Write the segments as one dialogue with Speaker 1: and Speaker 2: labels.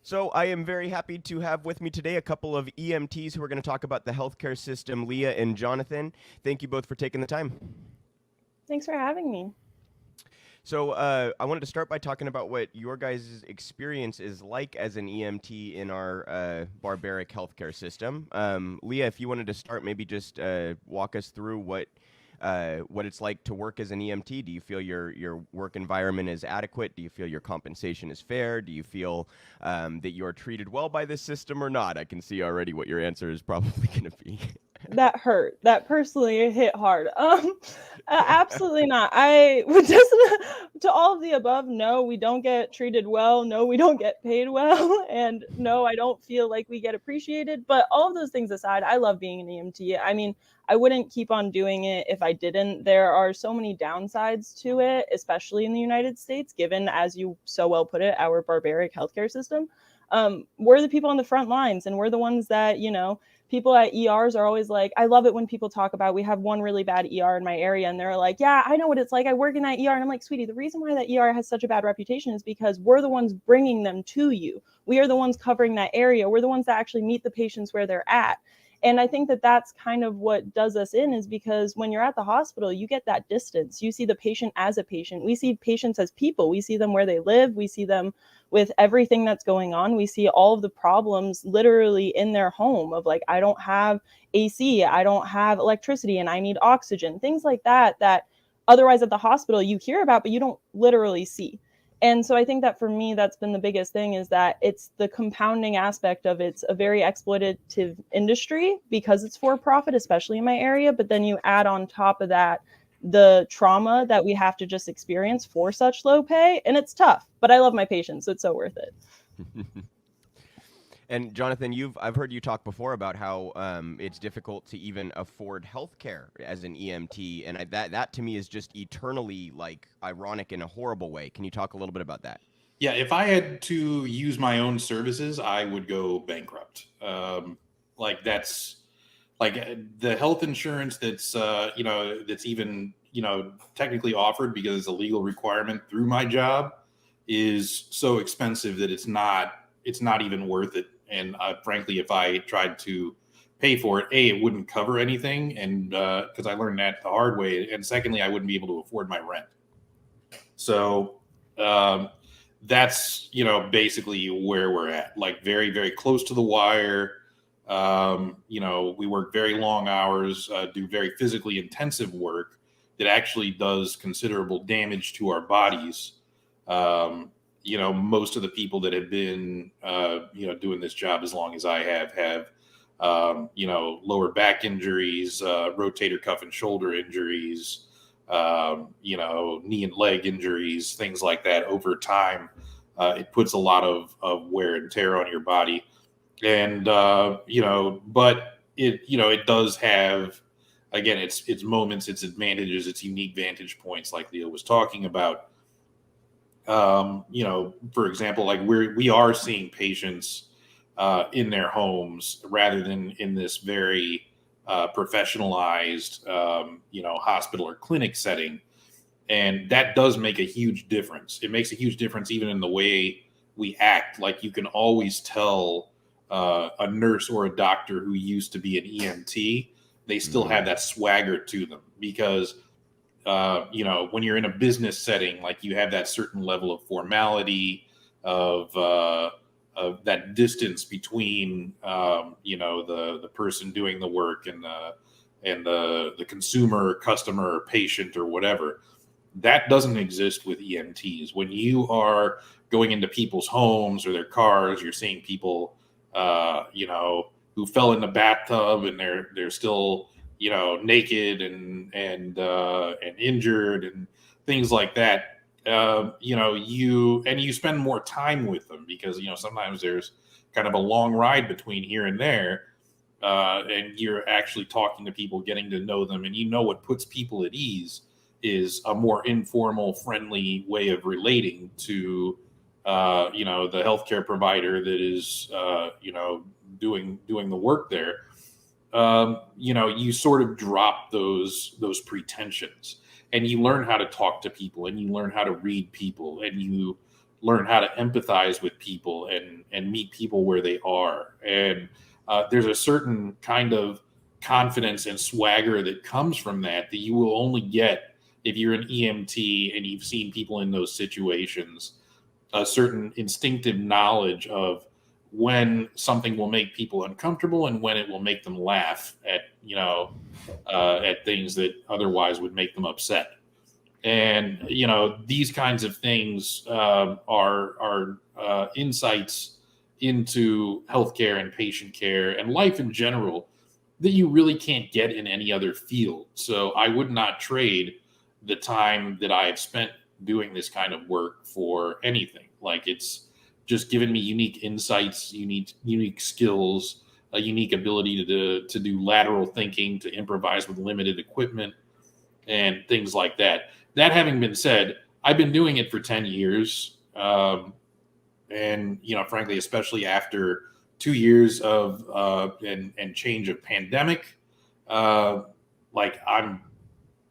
Speaker 1: So I am very happy to have with me today a couple of EMTs who are going to talk about the healthcare system, Lia and Jonathan. Thank you both for taking the time.
Speaker 2: Thanks for having me.
Speaker 1: So I wanted to start by talking about what your guys' experience is like as an EMT in our barbaric healthcare system. Lia, if you wanted to start, maybe just walk us through what it's like to work as an EMT. Do you feel your work environment is adequate? Do you feel your compensation is fair? Do you feel that you're treated well by this system or not? I can see already what your answer is probably going to be.
Speaker 2: That hurt. That personally hit hard. Absolutely not. I would just to all of the above. No, we don't get treated well. No, we don't get paid well, and no, I don't feel like we get appreciated. But all of those things aside, I love being an EMT. I mean, I wouldn't keep on doing it if I didn't. There are so many downsides to it, especially in the United States, given, as you so well put it, our barbaric healthcare system. We're the people on the front lines, and we're the ones that people at ERs are always like, I love it when people talk about, we have one really bad ER in my area, and they're like, yeah, I know what it's like. I work in that ER. And I'm like, sweetie, the reason why that ER has such a bad reputation is because we're the ones bringing them to you. We are the ones covering that area. We're the ones that actually meet the patients where they're at. And I think that that's kind of what does us in, is because when you're at the hospital, you get that distance. You see the patient as a patient. We see patients as people. We see them where they live. We see them with everything that's going on. We see all of the problems literally in their home of like, I don't have AC, I don't have electricity, and I need oxygen, things like that, that otherwise at the hospital you hear about, but you don't literally see. And so I think that for me, that's been the biggest thing, is that it's the compounding aspect of, it's a very exploitative industry because it's for profit, especially in my area. But then you add on top of that the trauma that we have to just experience for such low pay. And it's tough, but I love my patients, so it's so worth it.
Speaker 1: And Jonathan, I've heard you talk before about how it's difficult to even afford healthcare as an EMT, and that to me is just eternally like ironic in a horrible way. Can you talk a little bit about that?
Speaker 3: Yeah, if I had to use my own services, I would go bankrupt. Like that's like the health insurance that's that's even technically offered because it's a legal requirement through my job is so expensive that it's not even worth it. And frankly, if I tried to pay for it, it wouldn't cover anything, and because I learned that the hard way, and secondly, I wouldn't be able to afford my rent. So um, that's basically where we're at, like very very close to the wire. We work very long hours, do very physically intensive work that actually does considerable damage to our bodies. Most of the people that have been doing this job as long as I have lower back injuries, rotator cuff and shoulder injuries, knee and leg injuries, things like that over time. It puts a lot of wear and tear on your body. And, but it does have, again, its moments, its advantages, its unique vantage points, like Leo was talking about. For example, like we are seeing patients in their homes rather than in this very professionalized, hospital or clinic setting. And that does make a huge difference. It makes a huge difference even in the way we act. Like you can always tell a nurse or a doctor who used to be an EMT, they still have that swagger to them because when you're in a business setting, like you have that certain level of formality of that distance between the person doing the work and the consumer, customer, patient, or whatever. That doesn't exist with EMTs. When you are going into people's homes or their cars, you're seeing people, who fell in the bathtub and they're still naked and injured and things like that. You spend more time with them because sometimes there's kind of a long ride between here and there, and you're actually talking to people, getting to know them, and what puts people at ease is a more informal, friendly way of relating to the healthcare provider that is doing the work there. You sort of drop those pretensions, and you learn how to talk to people, and you learn how to read people, and you learn how to empathize with people and meet people where they are. And there's a certain kind of confidence and swagger that comes from that you will only get if you're an EMT and you've seen people in those situations. A certain instinctive knowledge of when something will make people uncomfortable and when it will make them laugh at, at things that otherwise would make them upset. And, these kinds of things are insights into healthcare and patient care and life in general that you really can't get in any other field. So I would not trade the time that I have spent doing this kind of work for anything. Like, it's just given me unique insights, unique skills, a unique ability to do lateral thinking, to improvise with limited equipment and things like that. That having been said, I've been doing it for 10 years. And, frankly, especially after 2 years of and change of pandemic, like, I'm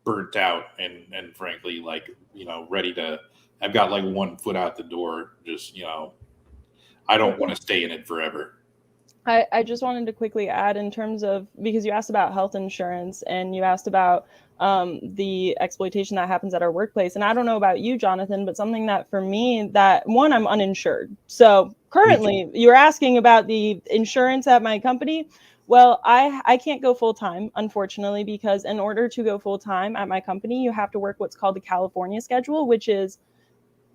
Speaker 3: burnt out and frankly, ready to, I've got like one foot out the door. Just, I don't want to stay in it forever.
Speaker 2: I just wanted to quickly add in terms of, because you asked about health insurance and you asked about the exploitation that happens at our workplace. And I don't know about you, Jonathan, but something that for me, that one, I'm uninsured. So currently you're asking about the insurance at my company. Well, I can't go full time, unfortunately, because in order to go full time at my company, you have to work what's called the California schedule, which is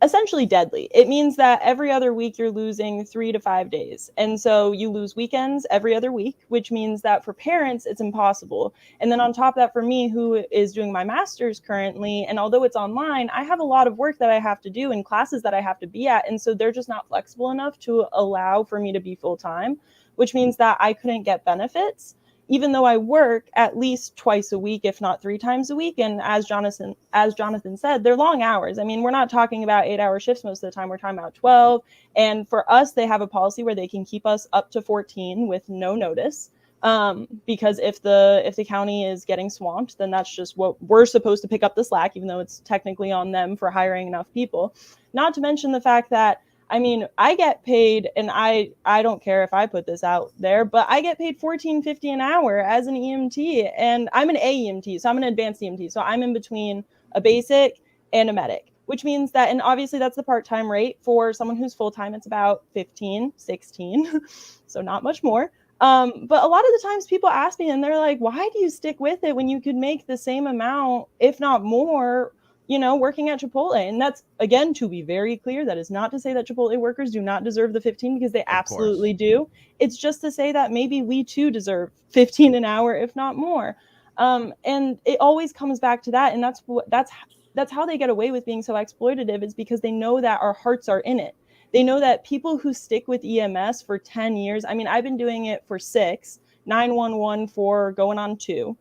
Speaker 2: essentially deadly. It means that every other week you're losing 3 to 5 days. And so you lose weekends every other week, which means that for parents, it's impossible. And then on top of that, for me, who is doing my master's currently, and although it's online, I have a lot of work that I have to do and classes that I have to be at. And so they're just not flexible enough to allow for me to be full time, which means that I couldn't get benefits, even though I work at least twice a week, if not 3 times a week. And as Jonathan said, they're long hours. I mean, we're not talking about 8-hour shifts most of the time. We're talking about 12. And for us, they have a policy where they can keep us up to 14 with no notice. Because if the county is getting swamped, then that's just what we're supposed to pick up the slack, even though it's technically on them for hiring enough people. Not to mention the fact that, I mean, I get paid, and I don't care if I put this out there, but I get paid $14.50 an hour as an EMT, and I'm an AEMT, so I'm an advanced EMT. So I'm in between a basic and a medic, which means that, and obviously that's the part-time rate. For someone who's full-time, it's about 15, 16, so not much more. But a lot of the times people ask me and they're like, why do you stick with it when you could make the same amount, if not more, working at Chipotle? And that's, again, to be very clear, that is not to say that Chipotle workers do not deserve the 15, because they absolutely do. It's just to say that maybe we too deserve 15 an hour, if not more. And it always comes back to that. And that's how they get away with being so exploitative, is because they know that our hearts are in it. They know that people who stick with EMS for 10 years, I mean, I've been doing it for 6, 911 for going on 2.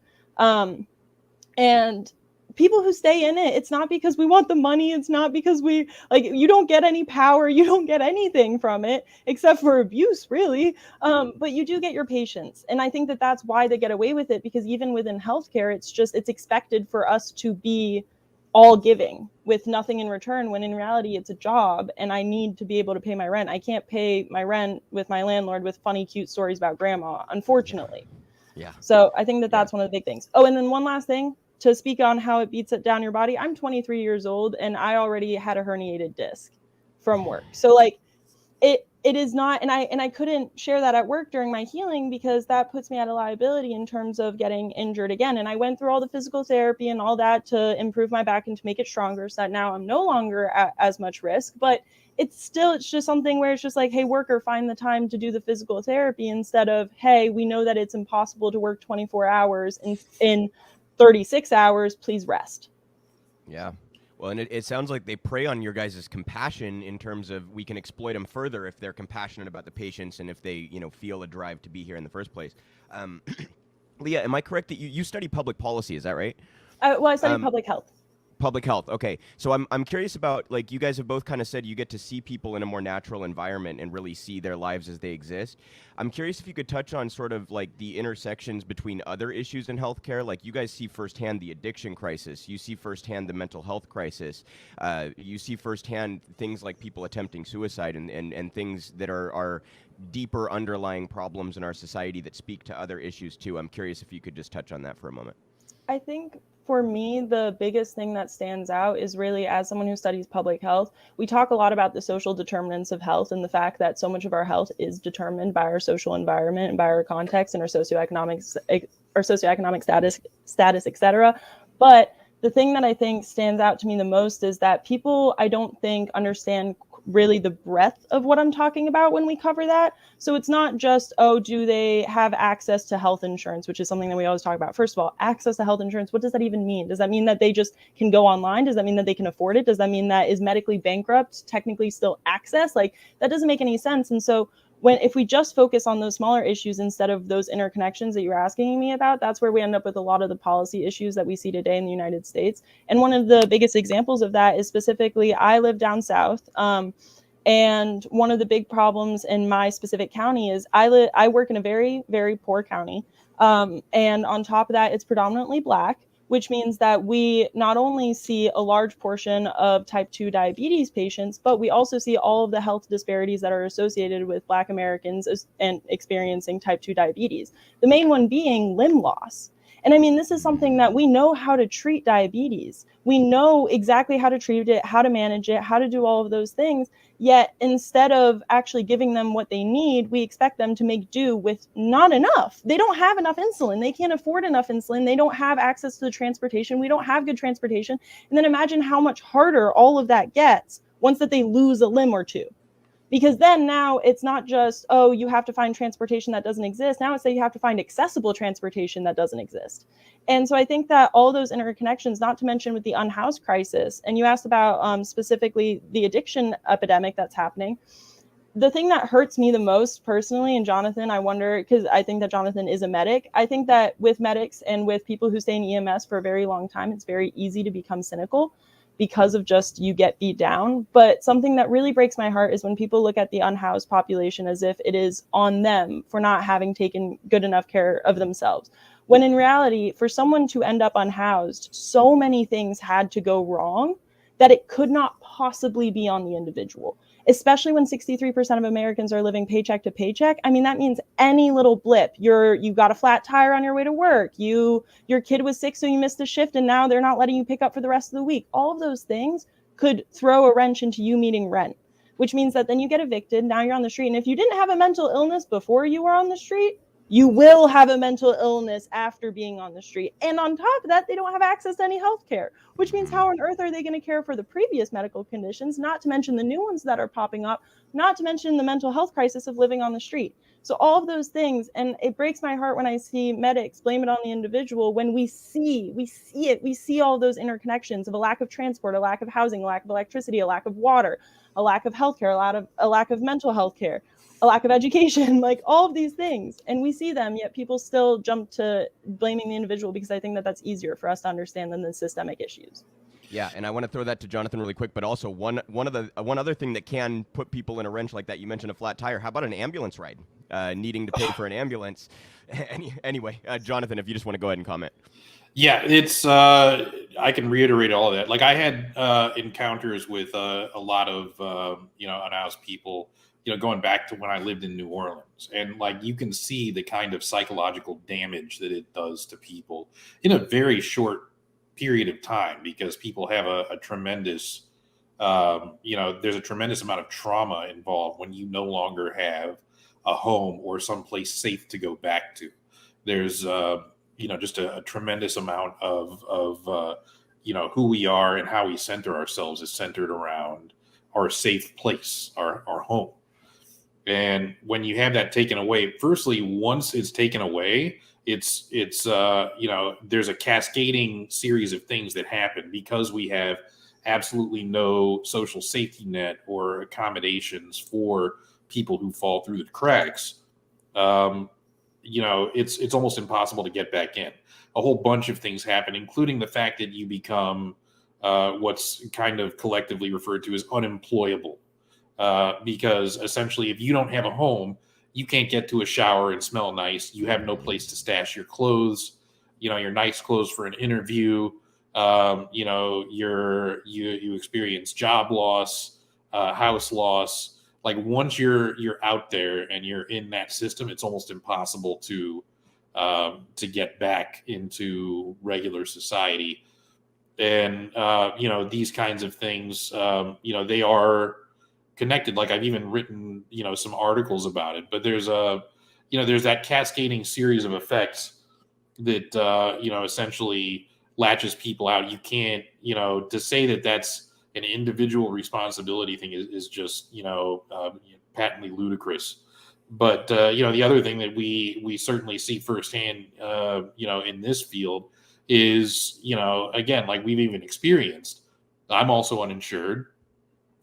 Speaker 2: And people who stay in it, it's not because we want the money. It's not because you don't get any power. You don't get anything from it except for abuse, really. But you do get your patients. And I think that that's why they get away with it, because even within healthcare, it's expected for us to be all giving with nothing in return, when in reality it's a job and I need to be able to pay my rent. I can't pay my rent with my landlord with funny, cute stories about grandma, unfortunately.
Speaker 1: Yeah.
Speaker 2: So I think that that's one of the big things. Oh, and then one last thing to speak on how it beats it down your body. I'm 23 years old and I already had a herniated disc from work. So it is not, and I couldn't share that at work during my healing, because that puts me at a liability in terms of getting injured again. And I went through all the physical therapy and all that to improve my back and to make it stronger, so that now I'm no longer at as much risk. But it's just something where it's just like, hey, worker, find the time to do the physical therapy, instead of, hey, we know that it's impossible to work 24 hours in 36 hours, please rest.
Speaker 1: Yeah. Well, and it sounds like they prey on your guys' compassion, in terms of we can exploit them further if they're compassionate about the patients and if they, feel a drive to be here in the first place. Lia, am I correct that you study public policy? Is that right?
Speaker 2: Well, I study public health.
Speaker 1: Public health. Okay. So I'm curious about, like, you guys have both kind of said you get to see people in a more natural environment and really see their lives as they exist. I'm curious if you could touch on sort of like the intersections between other issues in healthcare. Like, you guys see firsthand the addiction crisis. You see firsthand the mental health crisis. You see firsthand things like people attempting suicide and things that are deeper underlying problems in our society that speak to other issues too. I'm curious if you could just touch on that for a moment.
Speaker 2: I think for me, the biggest thing that stands out is really, as someone who studies public health, we talk a lot about the social determinants of health and the fact that so much of our health is determined by our social environment and by our context and our socioeconomic status, etc. But the thing that I think stands out to me the most is that people, I don't think, understand really the breadth of what I'm talking about when we cover that. So it's not just, oh, do they have access to health insurance, which is something that we always talk about. First of all, access to health insurance, what does that even mean? Does that mean that they just can go online? Does that mean that they can afford it? Does that mean that is medically bankrupt technically still access? Like, that doesn't make any sense. And so if we just focus on those smaller issues instead of those interconnections that you're asking me about, that's where we end up with a lot of the policy issues that we see today in the United States. And one of the biggest examples of that is specifically, I live down south. And one of the big problems in my specific county is I work in a very, very poor county. And on top of that, it's predominantly Black, which means that we not only see a large portion of type 2 diabetes patients, but we also see all of the health disparities that are associated with Black Americans and experiencing type 2 diabetes. The main one being limb loss. And I mean, this is something that we know how to treat diabetes. We know exactly how to treat it, how to manage it, how to do all of those things. Yet instead of actually giving them what they need, we expect them to make do with not enough. They don't have enough insulin. They can't afford enough insulin. They don't have access to the transportation. We don't have good transportation. And then imagine how much harder all of that gets once that they lose a limb or two. Because then now it's not just, oh, you have to find transportation that doesn't exist. Now it's that you have to find accessible transportation that doesn't exist. And so I think that all those interconnections, not to mention with the unhoused crisis, and you asked about specifically the addiction epidemic that's happening. The thing that hurts me the most personally, and Jonathan, I wonder, because I think that Jonathan is a medic, I think that with medics and with people who stay in EMS for a very long time, it's very easy to become cynical because of just you get beat down. But something that really breaks my heart is when people look at the unhoused population as if it is on them for not having taken good enough care of themselves. When in reality, for someone to end up unhoused, so many things had to go wrong that it could not possibly be on the individual, especially when 63% of Americans are living paycheck to paycheck. I mean, that means any little blip, you got a flat tire on your way to work, your kid was sick, so you missed a shift and now they're not letting you pick up for the rest of the week. All of those things could throw a wrench into you meeting rent, which means that then you get evicted. Now you're on the street. And if you didn't have a mental illness before you were on the street, you will have a mental illness after being on the street. And on top of that, they don't have access to any health care, which means how on earth are they going to care for the previous medical conditions, not to mention the new ones that are popping up, not to mention the mental health crisis of living on the street. So all of those things, and it breaks my heart when I see medics blame it on the individual when we see all those interconnections of a lack of transport, a lack of housing, a lack of electricity, a lack of water, a lack of healthcare, a lack of mental health care, a lack of education, like all of these things. And we see them, yet people still jump to blaming the individual because I think that that's easier for us to understand than the systemic issues.
Speaker 1: Yeah, and I want to throw that to Jonathan really quick, but also one other thing that can put people in a wrench like that. You mentioned a flat tire. How about an ambulance ride? Needing to pay for an ambulance. Anyway, Jonathan, if you just want to go ahead and comment.
Speaker 3: Yeah, it's I can reiterate all of that. Like I had encounters with a lot of unhoused people, going back to when I lived in New Orleans, and like you can see the kind of psychological damage that it does to people in a very short period of time, because people have a tremendous there's a tremendous amount of trauma involved when you no longer have a home or someplace safe to go back to. There's just a tremendous amount of who we are and how we center ourselves is centered around our safe place, our home. And when you have that taken away, firstly, once it's taken away, it's there's a cascading series of things that happen because we have absolutely no social safety net or accommodations for people who fall through the cracks. It's almost impossible to get back in. A whole bunch of things happen, including the fact that you become what's kind of collectively referred to as unemployable. Because essentially, if you don't have a home, you can't get to a shower and smell nice. You have no place to stash your clothes, your nice clothes for an interview. You experience job loss, house loss. Like once you're out there and you're in that system, it's almost impossible to get back into regular society. And these kinds of things, they are connected. Like I've even written some articles about it. But there's there's that cascading series of effects that essentially latches people out. You can't to say that that's an individual responsibility thing is just patently ludicrous. But the other thing that we certainly see firsthand in this field is again, like we've even experienced. I'm also uninsured,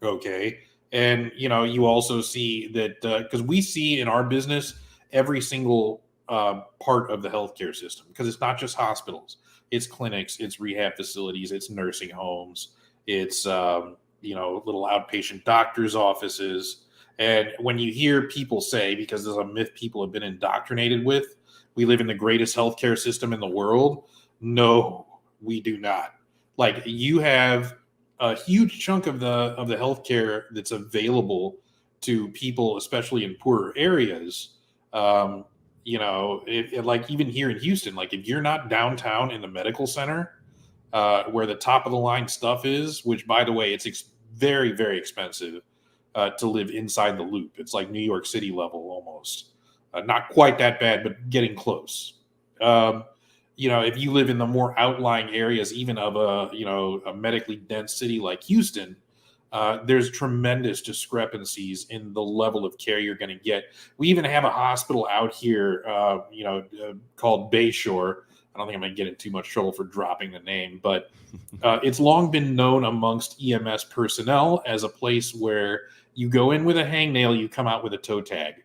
Speaker 3: okay, and you also see that because we see in our business every single part of the healthcare system, because it's not just hospitals, it's clinics, it's rehab facilities, it's nursing homes, it's little outpatient doctors' offices. And when you hear people say, because there's a myth people have been indoctrinated with, we live in the greatest healthcare system in the world. No, we do not. Like you have a huge chunk of the healthcare that's available to people, especially in poorer areas. Like even here in Houston, like if you're not downtown in the medical center, where the top of the line stuff is, which by the way, it's very, very expensive to live inside the loop. It's like New York City level almost. Not quite that bad, but getting close. If you live in the more outlying areas, even of a medically dense city like Houston, there's tremendous discrepancies in the level of care you're going to get. We even have a hospital out here, called Bayshore. I don't think I'm going to get in too much trouble for dropping the name, but it's long been known amongst EMS personnel as a place where you go in with a hangnail, you come out with a toe tag.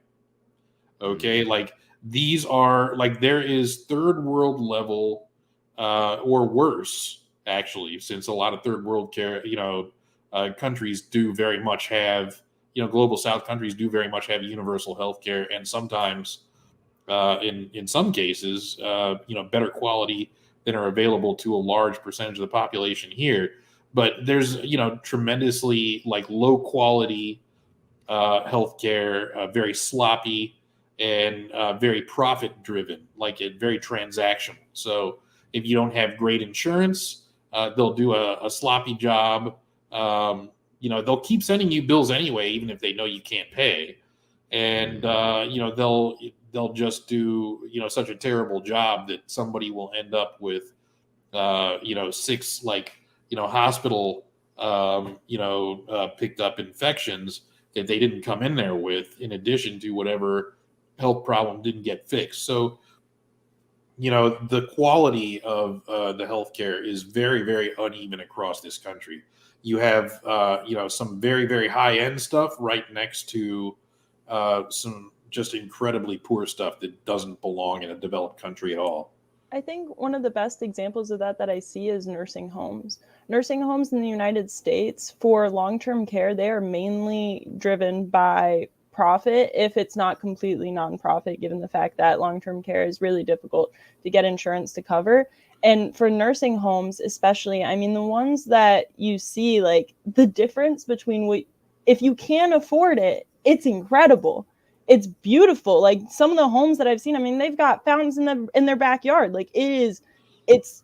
Speaker 3: Okay, like these are like there is third world level or worse, actually, since a lot of third world care, countries do very much have, global South countries do very much have universal health care, and sometimes in some cases, better quality than are available to a large percentage of the population here. But there's, tremendously like low quality healthcare, very sloppy and very profit driven, like it very transactional. So if you don't have great insurance, they'll do a sloppy job. They'll keep sending you bills anyway, even if they know you can't pay. And, they'll just do, such a terrible job that somebody will end up with, 6, hospital, picked up infections that they didn't come in there with, in addition to whatever health problem didn't get fixed. So, the quality of the healthcare is very, very uneven across this country. You have, some very, very high end stuff right next to some just incredibly poor stuff that doesn't belong in a developed country at all.
Speaker 2: I think one of the best examples of that I see is nursing homes. Nursing homes in the United States for long-term care, they are mainly driven by profit, if it's not completely nonprofit, given the fact that long-term care is really difficult to get insurance to cover. And for nursing homes, especially, I mean, the ones that you see, like the difference between if you can afford it, it's incredible. It's beautiful. Like some of the homes that I've seen, I mean, they've got fountains in their backyard. Like it's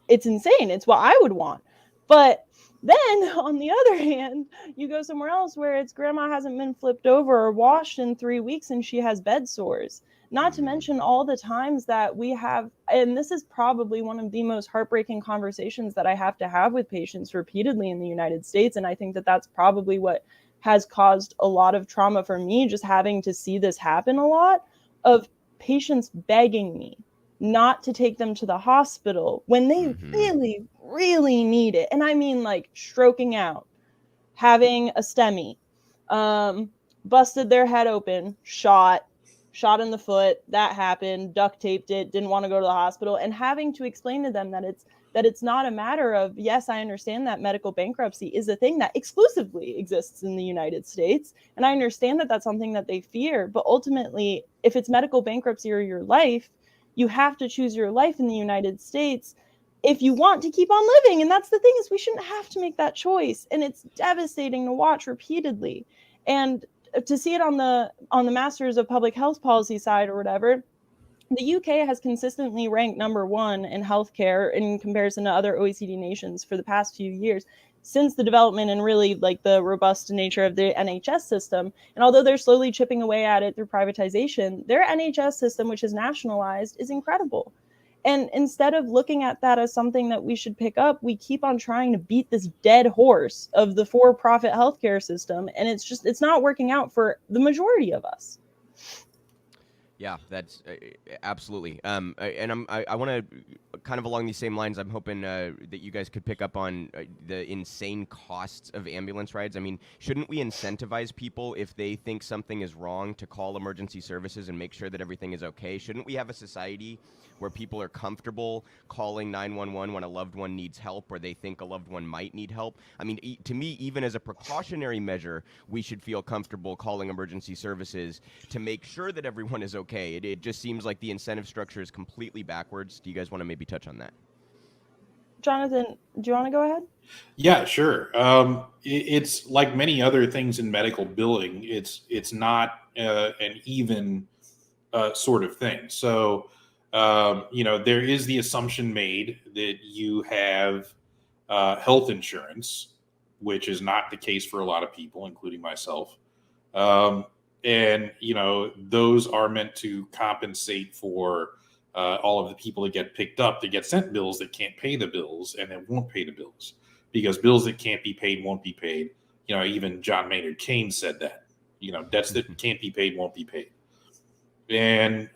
Speaker 2: insane. It's what I would want. But then on the other hand, you go somewhere else where it's grandma hasn't been flipped over or washed in 3 weeks and she has bed sores. Not to mention all the times that we have, and this is probably one of the most heartbreaking conversations that I have to have with patients repeatedly in the United States. And I think that that's probably what has caused a lot of trauma for me, just having to see this happen a lot, of patients begging me not to take them to the hospital when they really, really need it. And I mean like stroking out, having a STEMI, busted their head open, shot in the foot, that happened, duct taped it, didn't want to go to the hospital, and having to explain to them that that it's not a matter of, yes, I understand that medical bankruptcy is a thing that exclusively exists in the United States. And I understand that that's something that they fear. But ultimately, if it's medical bankruptcy or your life, you have to choose your life in the United States if you want to keep on living. And that's the thing, is we shouldn't have to make that choice. And it's devastating to watch repeatedly. And to see it on the Masters of Public Health Policy side or whatever, the UK has consistently ranked number one in healthcare in comparison to other OECD nations for the past few years, since the development and really like the robust nature of the NHS system. And although they're slowly chipping away at it through privatization, their NHS system, which is nationalized, is incredible. And instead of looking at that as something that we should pick up, we keep on trying to beat this dead horse of the for-profit healthcare system. And it's not working out for the majority of us.
Speaker 1: Yeah, that's absolutely. And I want to kind of along these same lines. I'm hoping that you guys could pick up on the insane costs of ambulance rides. I mean, shouldn't we incentivize people if they think something is wrong to call emergency services and make sure that everything is okay? Shouldn't we have a society where people are comfortable calling 911 when a loved one needs help or they think a loved one might need help? I mean, to me, even as a precautionary measure, we should feel comfortable calling emergency services to make sure that everyone is okay. It just seems like the incentive structure is completely backwards. Do you guys want to maybe touch on that?
Speaker 2: Jonathan, do you want to go ahead?
Speaker 3: Yeah, sure. It's like many other things in medical billing. It's not an even sort of thing. So, there is the assumption made that you have health insurance, which is not the case for a lot of people, including myself. And those are meant to compensate for all of the people that get picked up, that get sent bills that can't pay the bills and that won't pay the bills, because bills that can't be paid won't be paid. Even John Maynard Keynes said that. Debts that can't be paid won't be paid. And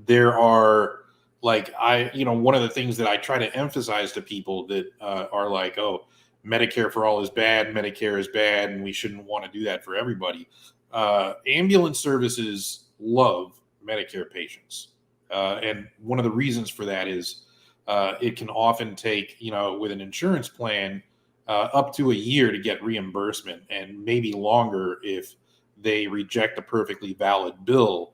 Speaker 3: there are one of the things that I try to emphasize to people that are like, oh, Medicare for all is bad, Medicare is bad, and we shouldn't want to do that for everybody. Ambulance services love Medicare patients. And one of the reasons for that is it can often take, with an insurance plan, up to a year to get reimbursement, and maybe longer if they reject a perfectly valid bill.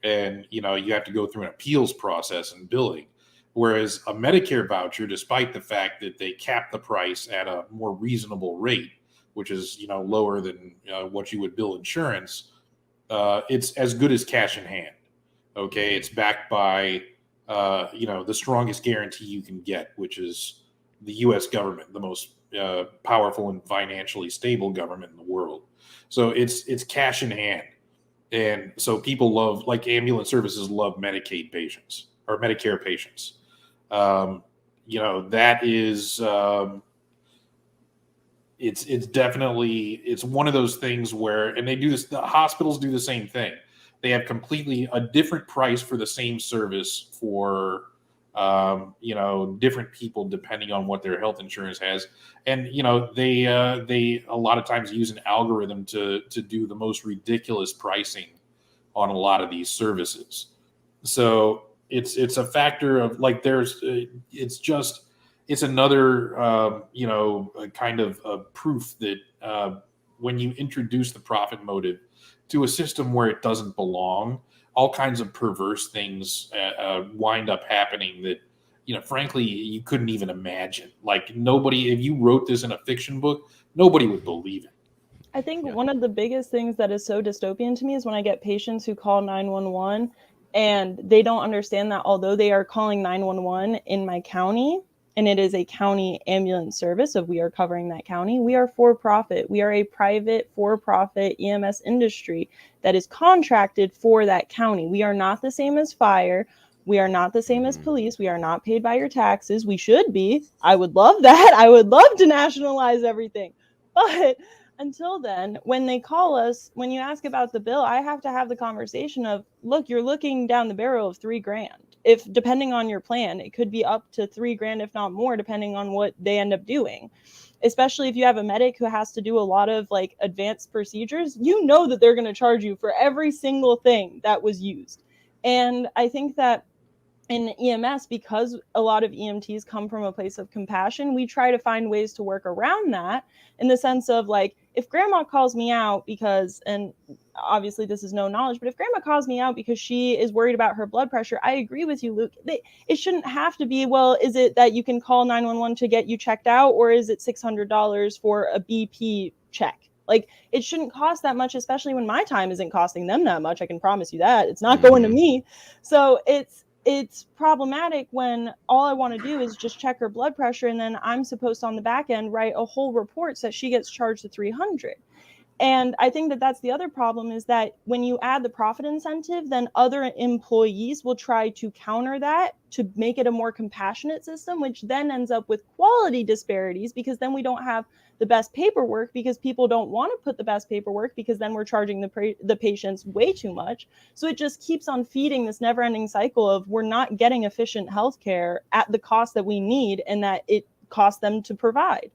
Speaker 3: And, you have to go through an appeals process and billing. Whereas a Medicare voucher, despite the fact that they cap the price at a more reasonable rate, which is, lower than what you would bill insurance, it's as good as cash in hand. Okay. It's backed by, the strongest guarantee you can get, which is the U.S. government, the most powerful and financially stable government in the world. So it's cash in hand. And so people love, like ambulance services love Medicaid patients or Medicare patients. That is, it's definitely, it's one of those things where, and they do this, the hospitals do the same thing. They have completely a different price for the same service for, different people depending on what their health insurance has. And, they a lot of times use an algorithm to do the most ridiculous pricing on a lot of these services. So it's a factor of like, it's another, kind of proof that when you introduce the profit motive to a system where it doesn't belong, all kinds of perverse things wind up happening that, frankly, you couldn't even imagine. Like nobody, if you wrote this in a fiction book, nobody would believe it.
Speaker 2: I think one of the biggest things that is so dystopian to me is when I get patients who call 911 and they don't understand that although they are calling 911 in my county, and it is a county ambulance service, so we are covering that county, we are for profit. We are a private for-profit EMS industry that is contracted for that county. We are not the same as fire. We are not the same as police. We are not paid by your taxes. We should be. I would love that. I would love to nationalize everything. But until then, when they call us, when you ask about the bill, I have to have the conversation of, look, you're looking down the barrel of $3,000. If depending on your plan, it could be up to $3,000, if not more, depending on what they end up doing. Especially if you have a medic who has to do a lot of like advanced procedures, that they're going to charge you for every single thing that was used. And I think that in EMS, because a lot of EMTs come from a place of compassion, we try to find ways to work around that, in the sense of, like, if grandma calls me out because, and obviously this is no knowledge, but if grandma calls me out because she is worried about her blood pressure, I agree with you, Luke. It shouldn't have to be, well, is it that you can call 911 to get you checked out, or is it $600 for a BP check? Like, it shouldn't cost that much, especially when my time isn't costing them that much. I can promise you that. It's not going to me. So it's problematic when all I want to do is just check her blood pressure, and then I'm supposed to, on the back end, write a whole report so that she gets charged the $300. And I think that that's the other problem, is that when you add the profit incentive, then other employees will try to counter that to make it a more compassionate system, which then ends up with quality disparities, because then we don't have the best paperwork, because people don't want to put the best paperwork, because then we're charging the patients way too much. So it just keeps on feeding this never-ending cycle of, we're not getting efficient healthcare at the cost that we need and that it costs them to provide.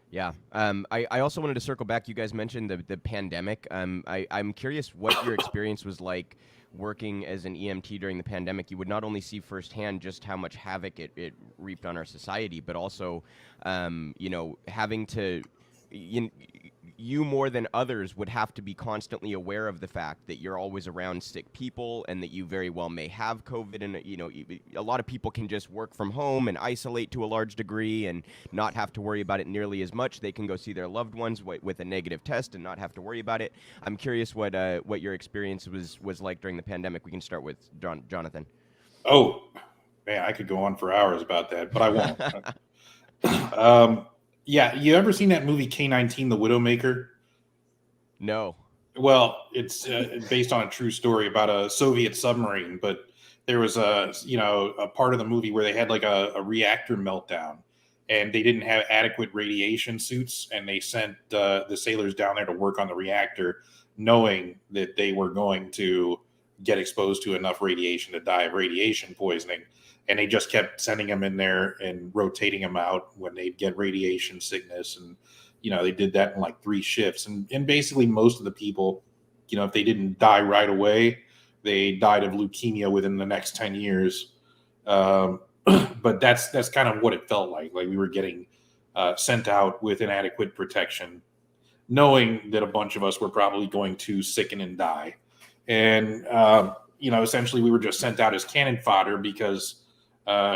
Speaker 1: Yeah. I also wanted to circle back. You guys mentioned the pandemic. I'm curious what your experience was like working as an EMT during the pandemic. You would not only see firsthand just how much havoc it reaped on our society, but also, having to, you more than others would have to be constantly aware of the fact that you're always around sick people, and that you very well may have COVID. And, a lot of people can just work from home and isolate to a large degree and not have to worry about it nearly as much. They can go see their loved ones with a negative test and not have to worry about it. I'm curious what your experience was like during the pandemic. We can start with Jonathan.
Speaker 3: Oh, man, I could go on for hours about that, but I won't. Yeah, you ever seen that movie K-19, The Widowmaker?
Speaker 1: No.
Speaker 3: Well, it's based on a true story about a Soviet submarine, but there was a part of the movie where they had like a reactor meltdown, and they didn't have adequate radiation suits, and they sent the sailors down there to work on the reactor, knowing that they were going to get exposed to enough radiation to die of radiation poisoning. And they just kept sending them in there and rotating them out when they'd get radiation sickness. And, they did that in like 3 shifts. And basically most of the people, if they didn't die right away, they died of leukemia within the next 10 years. But that's kind of what it felt like. Like we were getting sent out with inadequate protection, knowing that a bunch of us were probably going to sicken and die. And, essentially we were just sent out as cannon fodder because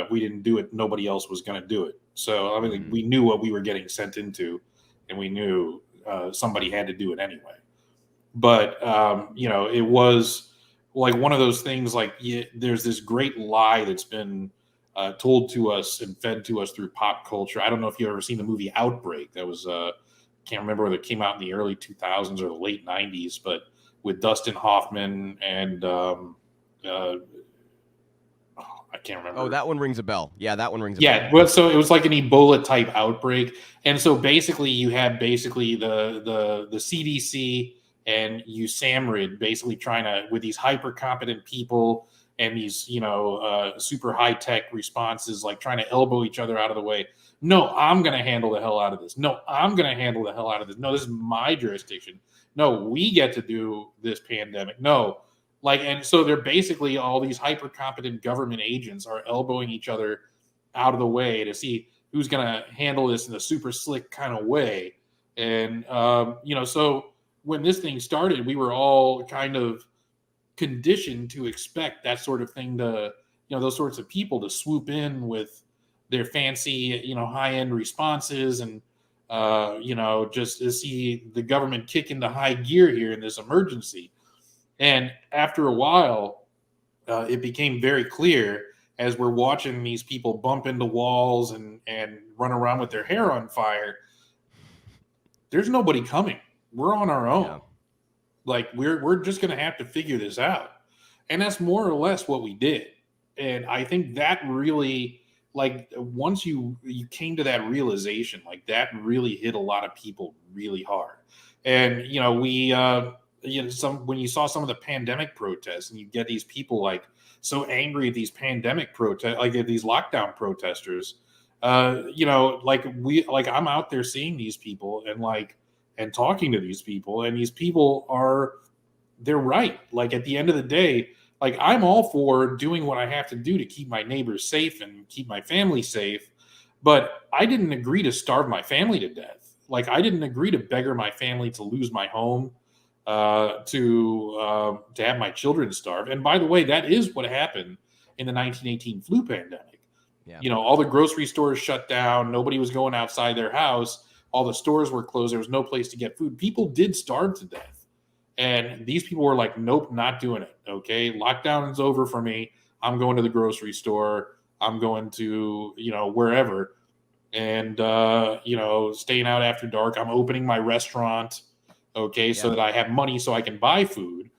Speaker 3: we didn't do it. Nobody else was going to do it. So, we knew what we were getting sent into, and we knew somebody had to do it anyway. But, it was like one of those things, like there's this great lie that's been told to us and fed to us through pop culture. I don't know if you've ever seen the movie Outbreak. That was, can't remember whether it came out in the early 2000s or the late 90s, but with Dustin Hoffman and I can't remember.
Speaker 1: Oh, that one rings a bell. Yeah, that one rings a bell.
Speaker 3: Yeah, but so it was like an Ebola type outbreak. And so basically you had the CDC and USAMRIID basically trying to, with these hyper competent people and these, super high tech responses, like trying to elbow each other out of the way. No, I'm going to handle the hell out of this. No, I'm going to handle the hell out of this. No, this is my jurisdiction. No, we get to do this pandemic. No, and so they're basically, all these hyper competent government agents are elbowing each other out of the way to see who's going to handle this in a super slick kind of way. And, so when this thing started, we were all kind of conditioned to expect that sort of thing to, those sorts of people to swoop in with their fancy, high-end responses and, just to see the government kick into high gear here in this emergency. And after a while, it became very clear as we're watching these people bump into walls and run around with their hair on fire, there's nobody coming. We're on our own. Yeah. Like we're just going to have to figure this out. And that's more or less what we did. And I think that really, once you came to that realization, that really hit a lot of people really hard. And, when you saw some of the pandemic protests and you get these people so angry at these pandemic protests, at these lockdown protesters, I'm out there seeing these people and talking to these people, and these people they're right. At the end of the day, Like, I'm all for doing what I have to do to keep my neighbors safe and keep my family safe, but I didn't agree to starve my family to death. Like, I didn't agree to beggar my family, to lose my home, to have my children starve. And by the way, that is what happened in the 1918 flu pandemic.
Speaker 1: Yeah.
Speaker 3: You know, all the grocery stores shut down. Nobody was going outside their house. All the stores were closed. There was no place to get food. People did starve to death. And these people were like, nope, not doing it. Okay, lockdown is over for me. I'm going to the grocery store. I'm going to, wherever. And, staying out after dark. I'm opening my restaurant, okay, so that I have money so I can buy food.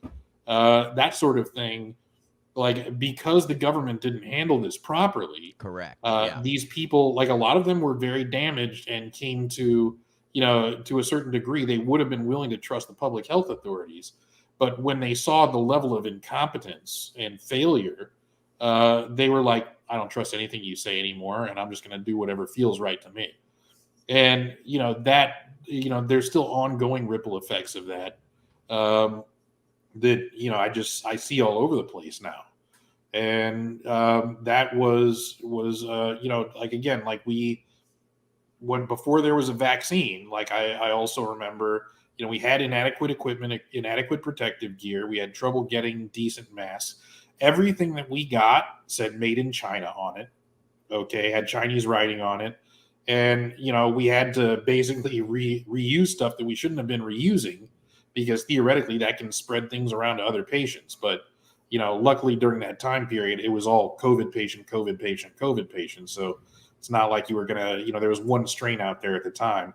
Speaker 3: That sort of thing. Like, because the government didn't handle this properly.
Speaker 1: Correct.
Speaker 3: These people, like, a lot of them were very damaged and came to, to a certain degree, they would have been willing to trust the public health authorities. But when they saw the level of incompetence and failure, they were like, I don't trust anything you say anymore, and I'm just going to do whatever feels right to me. And, there's still ongoing ripple effects of that, that, I see all over the place now. And that was like, again, like when before there was a vaccine, like I also remember, we had inadequate equipment, inadequate protective gear. We had trouble getting decent masks. Everything that we got said made in China on it. Okay. Had Chinese writing on it. And, we had to basically reuse stuff that we shouldn't have been reusing, because theoretically that can spread things around to other patients. But, luckily during that time period, it was all COVID patient, COVID patient, COVID patient. So it's not like you were going to, there was one strain out there at the time.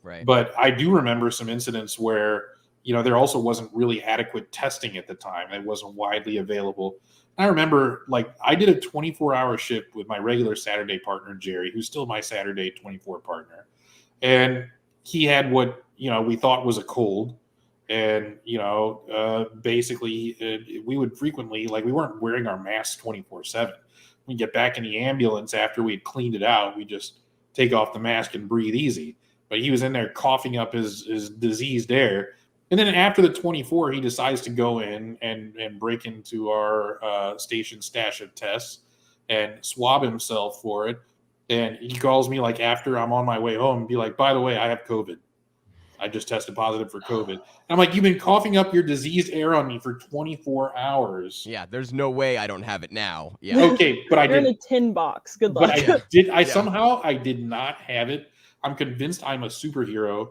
Speaker 1: Right.
Speaker 3: But I do remember some incidents where, there also wasn't really adequate testing at the time. It wasn't widely available. I remember, like, I did a 24-hour shift with my regular Saturday partner, Jerry, who's still my Saturday 24 partner. And he had what, we thought was a cold. And, basically we would frequently, like, we weren't wearing our masks 24/7. We get back in the ambulance after we'd cleaned it out. We just take off the mask and breathe easy. But he was in there coughing up his diseased air. And then after the 24, he decides to go in and break into our station stash of tests and swab himself for it. And he calls me, like, after I'm on my way home and be like, by the way, I have COVID. I just tested positive for COVID. And I'm like, you've been coughing up your diseased air on me for 24 hours.
Speaker 1: Yeah, there's no way I don't have it now. Yeah.
Speaker 3: Okay, but I did.
Speaker 2: You're in a tin box. Good luck.
Speaker 3: But I did not have it. I'm convinced I'm a superhero.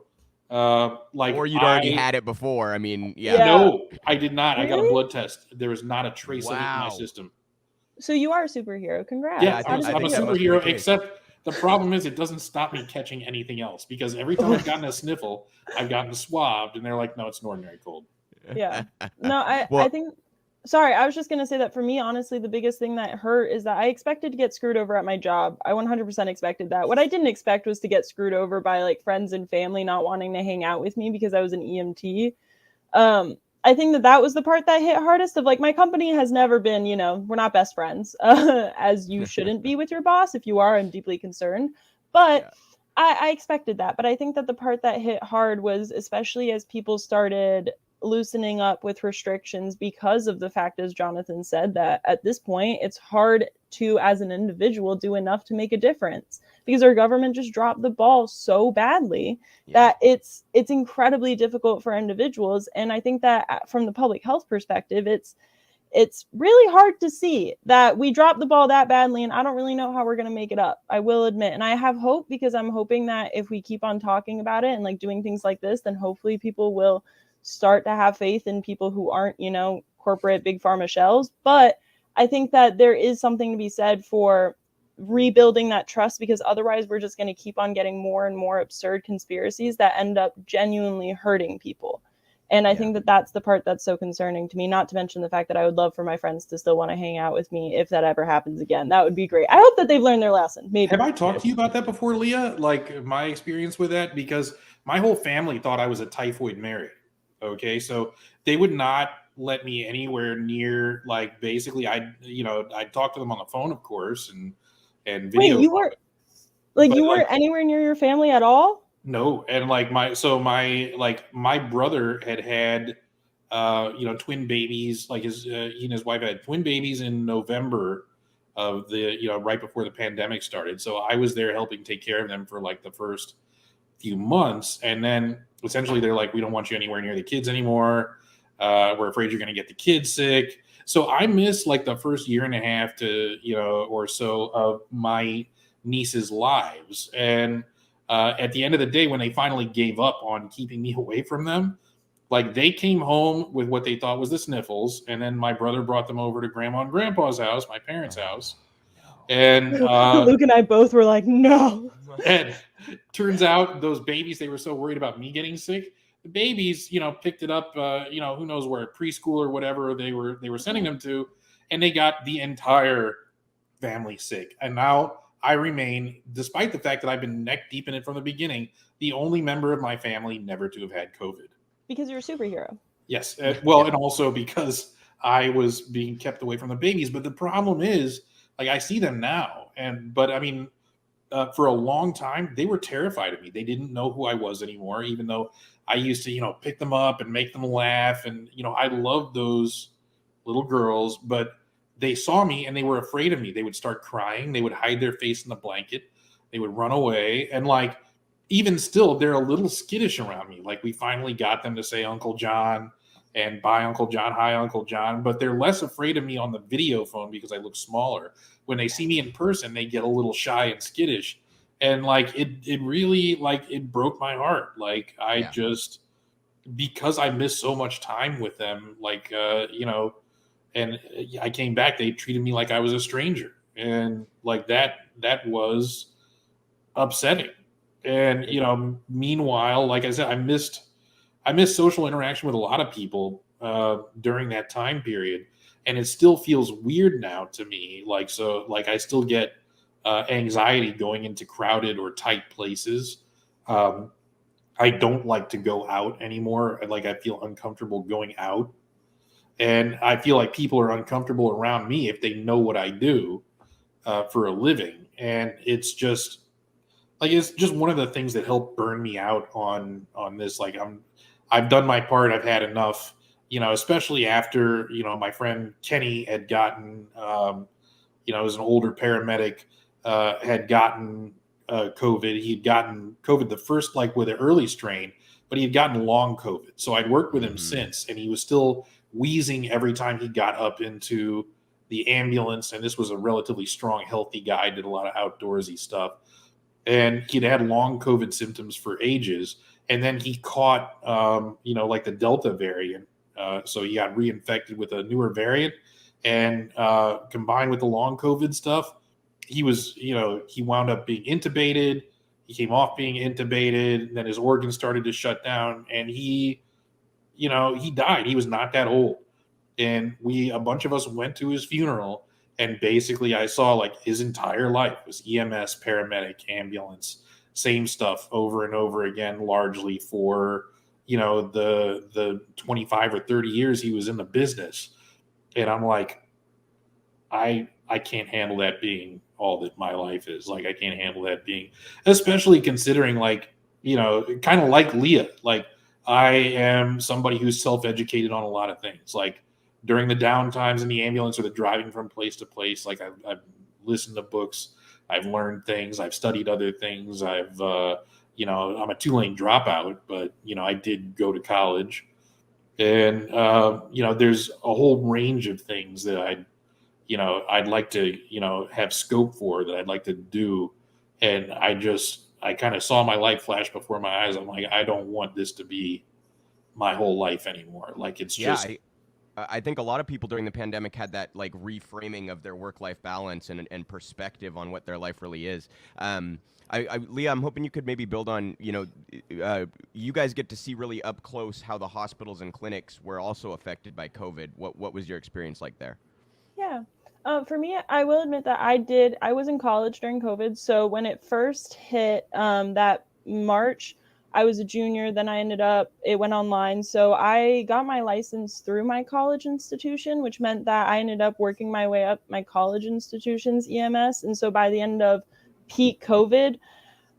Speaker 1: Or you'd already had it before. I mean, yeah.
Speaker 3: No, I did not.
Speaker 2: Really?
Speaker 3: I got a blood test. There was not a trace of it in my system.
Speaker 2: So you are a superhero. Congrats.
Speaker 3: Yeah, I'm a superhero, except the problem is it doesn't stop me catching anything else, because every time I've gotten a sniffle, I've gotten swabbed, and they're like, no, it's an ordinary cold.
Speaker 2: Yeah. No, I think, sorry, I was just going to say that for me, honestly, the biggest thing that hurt is that I expected to get screwed over at my job. I 100% expected that. What I didn't expect was to get screwed over by, like, friends and family not wanting to hang out with me because I was an EMT. I think that was the part that hit hardest. Of, like, my company has never been, we're not best friends, as you shouldn't be with your boss. If you are, I'm deeply concerned. But I expected that. But I think that the part that hit hard was, especially as people started loosening up with restrictions, because of the fact, as Jonathan said, that at this point it's hard to, as an individual, do enough to make a difference, because our government just dropped the ball so badly that it's incredibly difficult for individuals. And I think that from the public health perspective, it's really hard to see that we dropped the ball that badly, and I don't really know how we're going to make it up, I will admit. And I have hope, because I'm hoping that if we keep on talking about it and, like, doing things like this, then hopefully people will start to have faith in people who aren't, corporate big pharma shells. But I think that there is something to be said for rebuilding that trust, because otherwise we're just going to keep on getting more and more absurd conspiracies that end up genuinely hurting people. And I think that that's the part that's so concerning to me, not to mention the fact that I would love for my friends to still want to hang out with me if that ever happens again. That would be great. I hope that they've learned their lesson. Maybe.
Speaker 3: Have I talked to you about that before, Leah? Like, my experience with that? Because my whole family thought I was a typhoid Mary. Okay, so they would not let me anywhere near, like, basically I'd talk to them on the phone, of course, and video.
Speaker 2: Wait, you weren't anywhere near your family at all?
Speaker 3: No. And, like, my brother had twin babies. Like he and his wife had twin babies in November of the, right before the pandemic started. So I was there helping take care of them for like the first few months. And then essentially they're like, we don't want you anywhere near the kids anymore. We're afraid you're going to get the kids sick. So I missed like the first year and a half to, or so of my nieces' lives. And at the end of the day, when they finally gave up on keeping me away from them, like they came home with what they thought was the sniffles. And then my brother brought them over to grandma and grandpa's house, my parents' house. And
Speaker 2: Luke and I both were like, no.
Speaker 3: And turns out those babies, they were so worried about me getting sick. The babies, picked it up, who knows where, preschool or whatever they were sending them to, and they got the entire family sick. And now I remain, despite the fact that I've been neck deep in it from the beginning, the only member of my family never to have had COVID.
Speaker 2: Because you're a superhero.
Speaker 3: Yes. Well, and also because I was being kept away from the babies. But the problem is, like, I see them now. But I mean, for a long time, they were terrified of me. They didn't know who I was anymore, even though I used to, pick them up and make them laugh. And, I loved those little girls, but they saw me and they were afraid of me. They would start crying. They would hide their face in the blanket. They would run away. And like, even still, they're a little skittish around me. Like we finally got them to say Uncle John and bye Uncle John, hi Uncle John, but they're less afraid of me on the video phone because I look smaller. When they see me in person, they get a little shy and skittish. And like, it really, like, it broke my heart. Like just, because I missed so much time with them, like, and I came back, they treated me like I was a stranger. And like that was upsetting. And, meanwhile, like I said, I missed social interaction with a lot of people during that time period. And it still feels weird now to me. Like, so like I still get anxiety going into crowded or tight places. I don't like to go out anymore. Like I feel uncomfortable going out. And I feel like people are uncomfortable around me if they know what I do for a living. And it's just one of the things that helped burn me out on this. Like I've done my part. I've had enough, especially after, my friend Kenny had gotten, as an older paramedic, had gotten COVID. He'd gotten COVID the first, like with an early strain, but he had gotten long COVID. So I'd worked with him since, and he was still wheezing every time he got up into the ambulance. And this was a relatively strong, healthy guy, did a lot of outdoorsy stuff. And he'd had long COVID symptoms for ages. And then he caught, like the Delta variant. So he got reinfected with a newer variant, and combined with the long COVID stuff, he was, he wound up being intubated. He came off being intubated, and then his organs started to shut down, and he died. He was not that old. And a bunch of us went to his funeral. And basically I saw like his entire life was EMS, paramedic, ambulance, same stuff over and over again, largely for, the 25 or 30 years he was in the business. And I'm like, I can't handle that being all that my life is. Like, I can't handle that being, especially considering like, kind of like Lia, like I am somebody who's self-educated on a lot of things. Like, during the down times in the ambulance or the driving from place to place, like I've listened to books, I've learned things, I've studied other things. I'm a two-lane dropout, but, I did go to college. And, there's a whole range of things that I'd like to, have scope for, that I'd like to do. And I kind of saw my life flash before my eyes. I'm like, I don't want this to be my whole life anymore. Like, it's just...
Speaker 1: I think a lot of people during the pandemic had that like reframing of their work-life balance and perspective on what their life really is. Lia, I'm hoping you could maybe build on, you guys get to see really up close how the hospitals and clinics were also affected by COVID. What was your experience like there?
Speaker 2: Yeah. For me, I will admit that I was in college during COVID. So when it first hit that March, I was a junior, then it went online. So I got my license through my college institution, which meant that I ended up working my way up my college institution's EMS. And so by the end of peak COVID,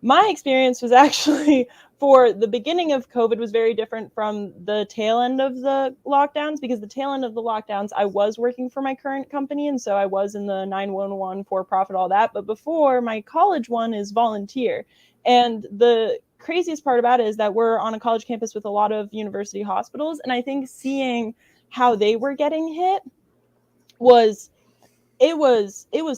Speaker 2: my experience was actually for the beginning of COVID was very different from the tail end of the lockdowns, because the tail end of the lockdowns, I was working for my current company. And so I was in the 911 for-profit, all that. But before, my college one is volunteer. And the craziest part about it is that we're on a college campus with a lot of university hospitals. And I think seeing how they were getting hit was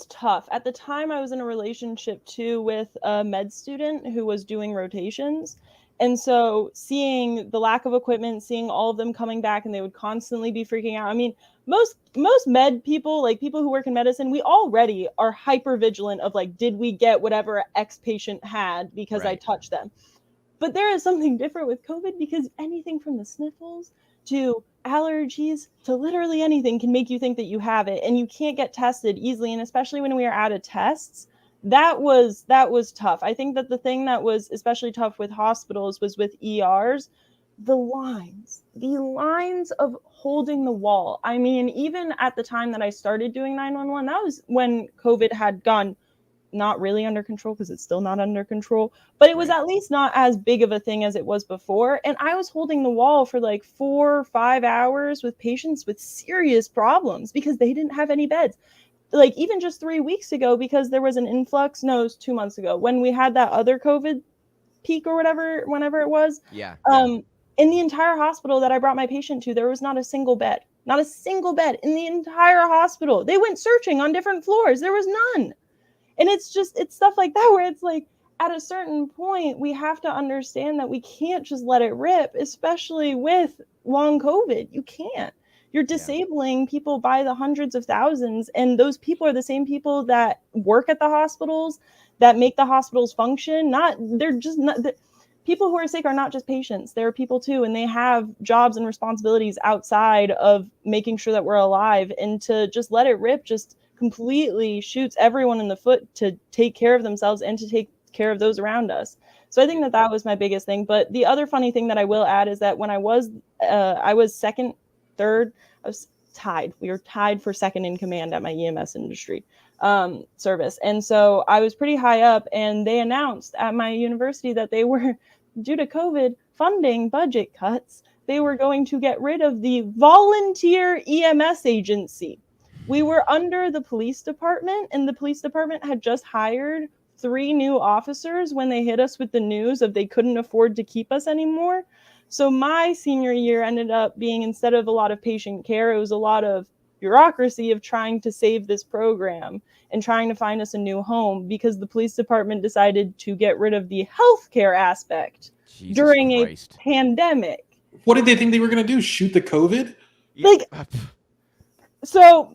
Speaker 2: tough. At the time, I was in a relationship too with a med student who was doing rotations. And so seeing the lack of equipment, seeing all of them coming back, and they would constantly be freaking out. I mean, most med people, like people who work in medicine, we already are hyper vigilant of like, did we get whatever X patient had because I touched them? But there is something different with COVID, because anything from the sniffles to allergies to literally anything can make you think that you have it, and you can't get tested easily. And especially when we are out of tests, that was tough. I think that the thing that was especially tough with hospitals was with ERs, the lines of holding the wall. I mean, even at the time that I started doing 911, that was when COVID had gone not really under control, because it's still not under control, but it was at least not as big of a thing as it was before. And I was holding the wall for like 4 or 5 hours with patients with serious problems because they didn't have any beds. Like even just 3 weeks ago, because there was an influx, no, it was 2 months ago when we had that other COVID peak or whatever, whenever it was. In the entire hospital that I brought my patient to, there was not a single bed in the entire hospital. They went searching on different floors. There was none. And it's stuff like that where it's like, at a certain point, we have to understand that we can't just let it rip, especially with long COVID. You can't. You're disabling people by the hundreds of thousands. And those people are the same people that work at the hospitals, that make the hospitals function. People who are sick are not just patients. They're people too. And they have jobs and responsibilities outside of making sure that we're alive. And to just let it rip just completely shoots everyone in the foot to take care of themselves and to take care of those around us. So I think that was my biggest thing. But the other funny thing that I will add is that when I was second, third, I was tied. We were tied for second in command at my EMS industry service. And so I was pretty high up, and they announced at my university that they were, due to COVID funding budget cuts, they were going to get rid of the volunteer EMS agency. We were under the police department, and the police department had just hired 3 new officers when they hit us with the news of they couldn't afford to keep us anymore. So my senior year ended up being, instead of a lot of patient care, it was a lot of bureaucracy of trying to save this program and trying to find us a new home, because the police department decided to get rid of the healthcare aspect during a pandemic.
Speaker 3: What did they think they were going to do? Shoot the COVID?
Speaker 2: So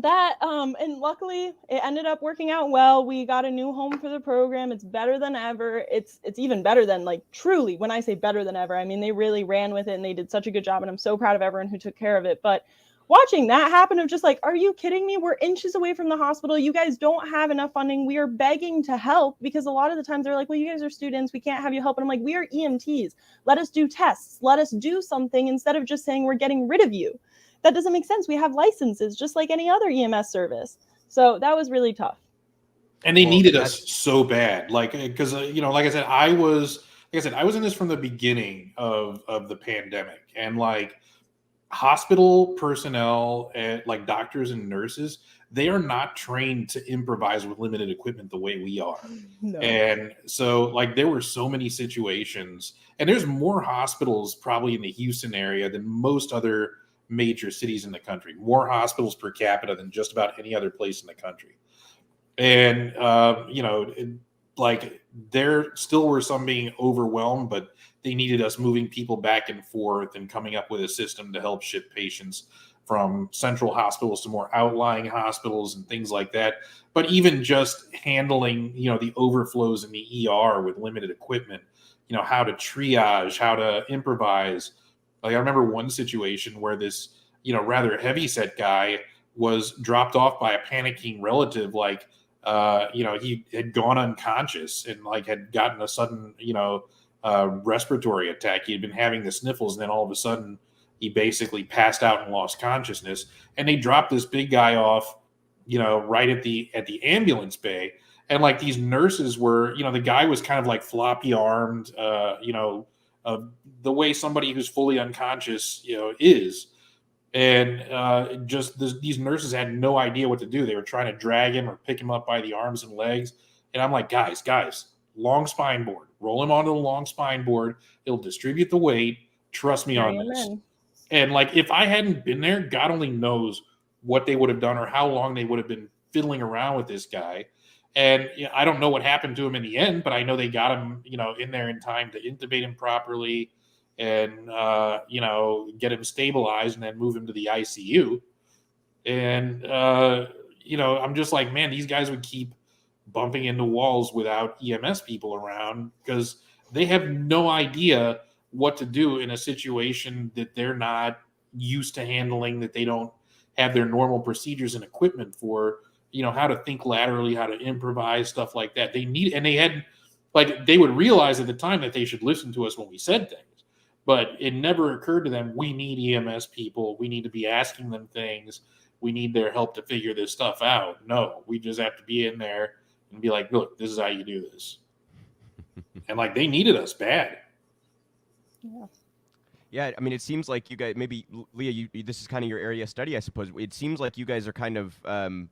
Speaker 2: that and luckily it ended up working out well. We got a new home for the program. It's better than ever. It's even better than, like, truly, when I say better than ever, I mean they really ran with it and they did such a good job, and I'm so proud of everyone who took care of it. But watching that happen, of just like, are you kidding me? We're inches away from the hospital. You guys don't have enough funding. We are begging to help, because a lot of the times they're like, well, you guys are students, we can't have you help. And I'm like, we are EMTs. Let us do tests. Let us do something, instead of just saying we're getting rid of you. That doesn't make sense. We have licenses just like any other EMS service. So that was really tough.
Speaker 3: And they needed us so bad. Like, because, like I said, I was in this from the beginning of the pandemic. And like hospital personnel, and like doctors and nurses, they are not trained to improvise with limited equipment the way we are. No. And so like there were so many situations, and there's more hospitals probably in the Houston area than most other major cities in the country, more hospitals per capita than just about any other place in the country. And, like there still were some being overwhelmed, but they needed us moving people back and forth and coming up with a system to help ship patients from central hospitals to more outlying hospitals and things like that. But even just handling, the overflows in the ER with limited equipment, how to triage, how to improvise. Like I remember one situation where this, rather heavyset guy was dropped off by a panicking relative. Like, he had gone unconscious and like had gotten a sudden, respiratory attack. He had been having the sniffles, and then all of a sudden he basically passed out and lost consciousness. And they dropped this big guy off, right at the ambulance bay. And like these nurses were, the guy was kind of like floppy armed, the way somebody who's fully unconscious, is. And these nurses had no idea what to do. They were trying to drag him or pick him up by the arms and legs. And I'm like, guys, long spine board. Roll him onto the long spine board. It'll distribute the weight. Trust me on this. And like, if I hadn't been there, God only knows what they would have done or how long they would have been fiddling around with this guy. And I don't know what happened to him in the end, but I know they got him, in there in time to intubate him properly and, get him stabilized and then move him to the ICU. And, I'm just like, man, these guys would keep bumping into walls without EMS people around because they have no idea what to do in a situation that they're not used to handling, that they don't have their normal procedures and equipment for, how to think laterally, how to improvise, stuff like that. They would realize at the time that they should listen to us when we said things, but it never occurred to them, we need EMS people. We need to be asking them things. We need their help to figure this stuff out. No, we just have to be in there and be like, look, this is how you do this. And like, they needed us bad.
Speaker 2: Yeah.
Speaker 1: Yeah, I mean, it seems like you guys, maybe Lia, this is kind of your area of study, I suppose. It seems like you guys are kind of,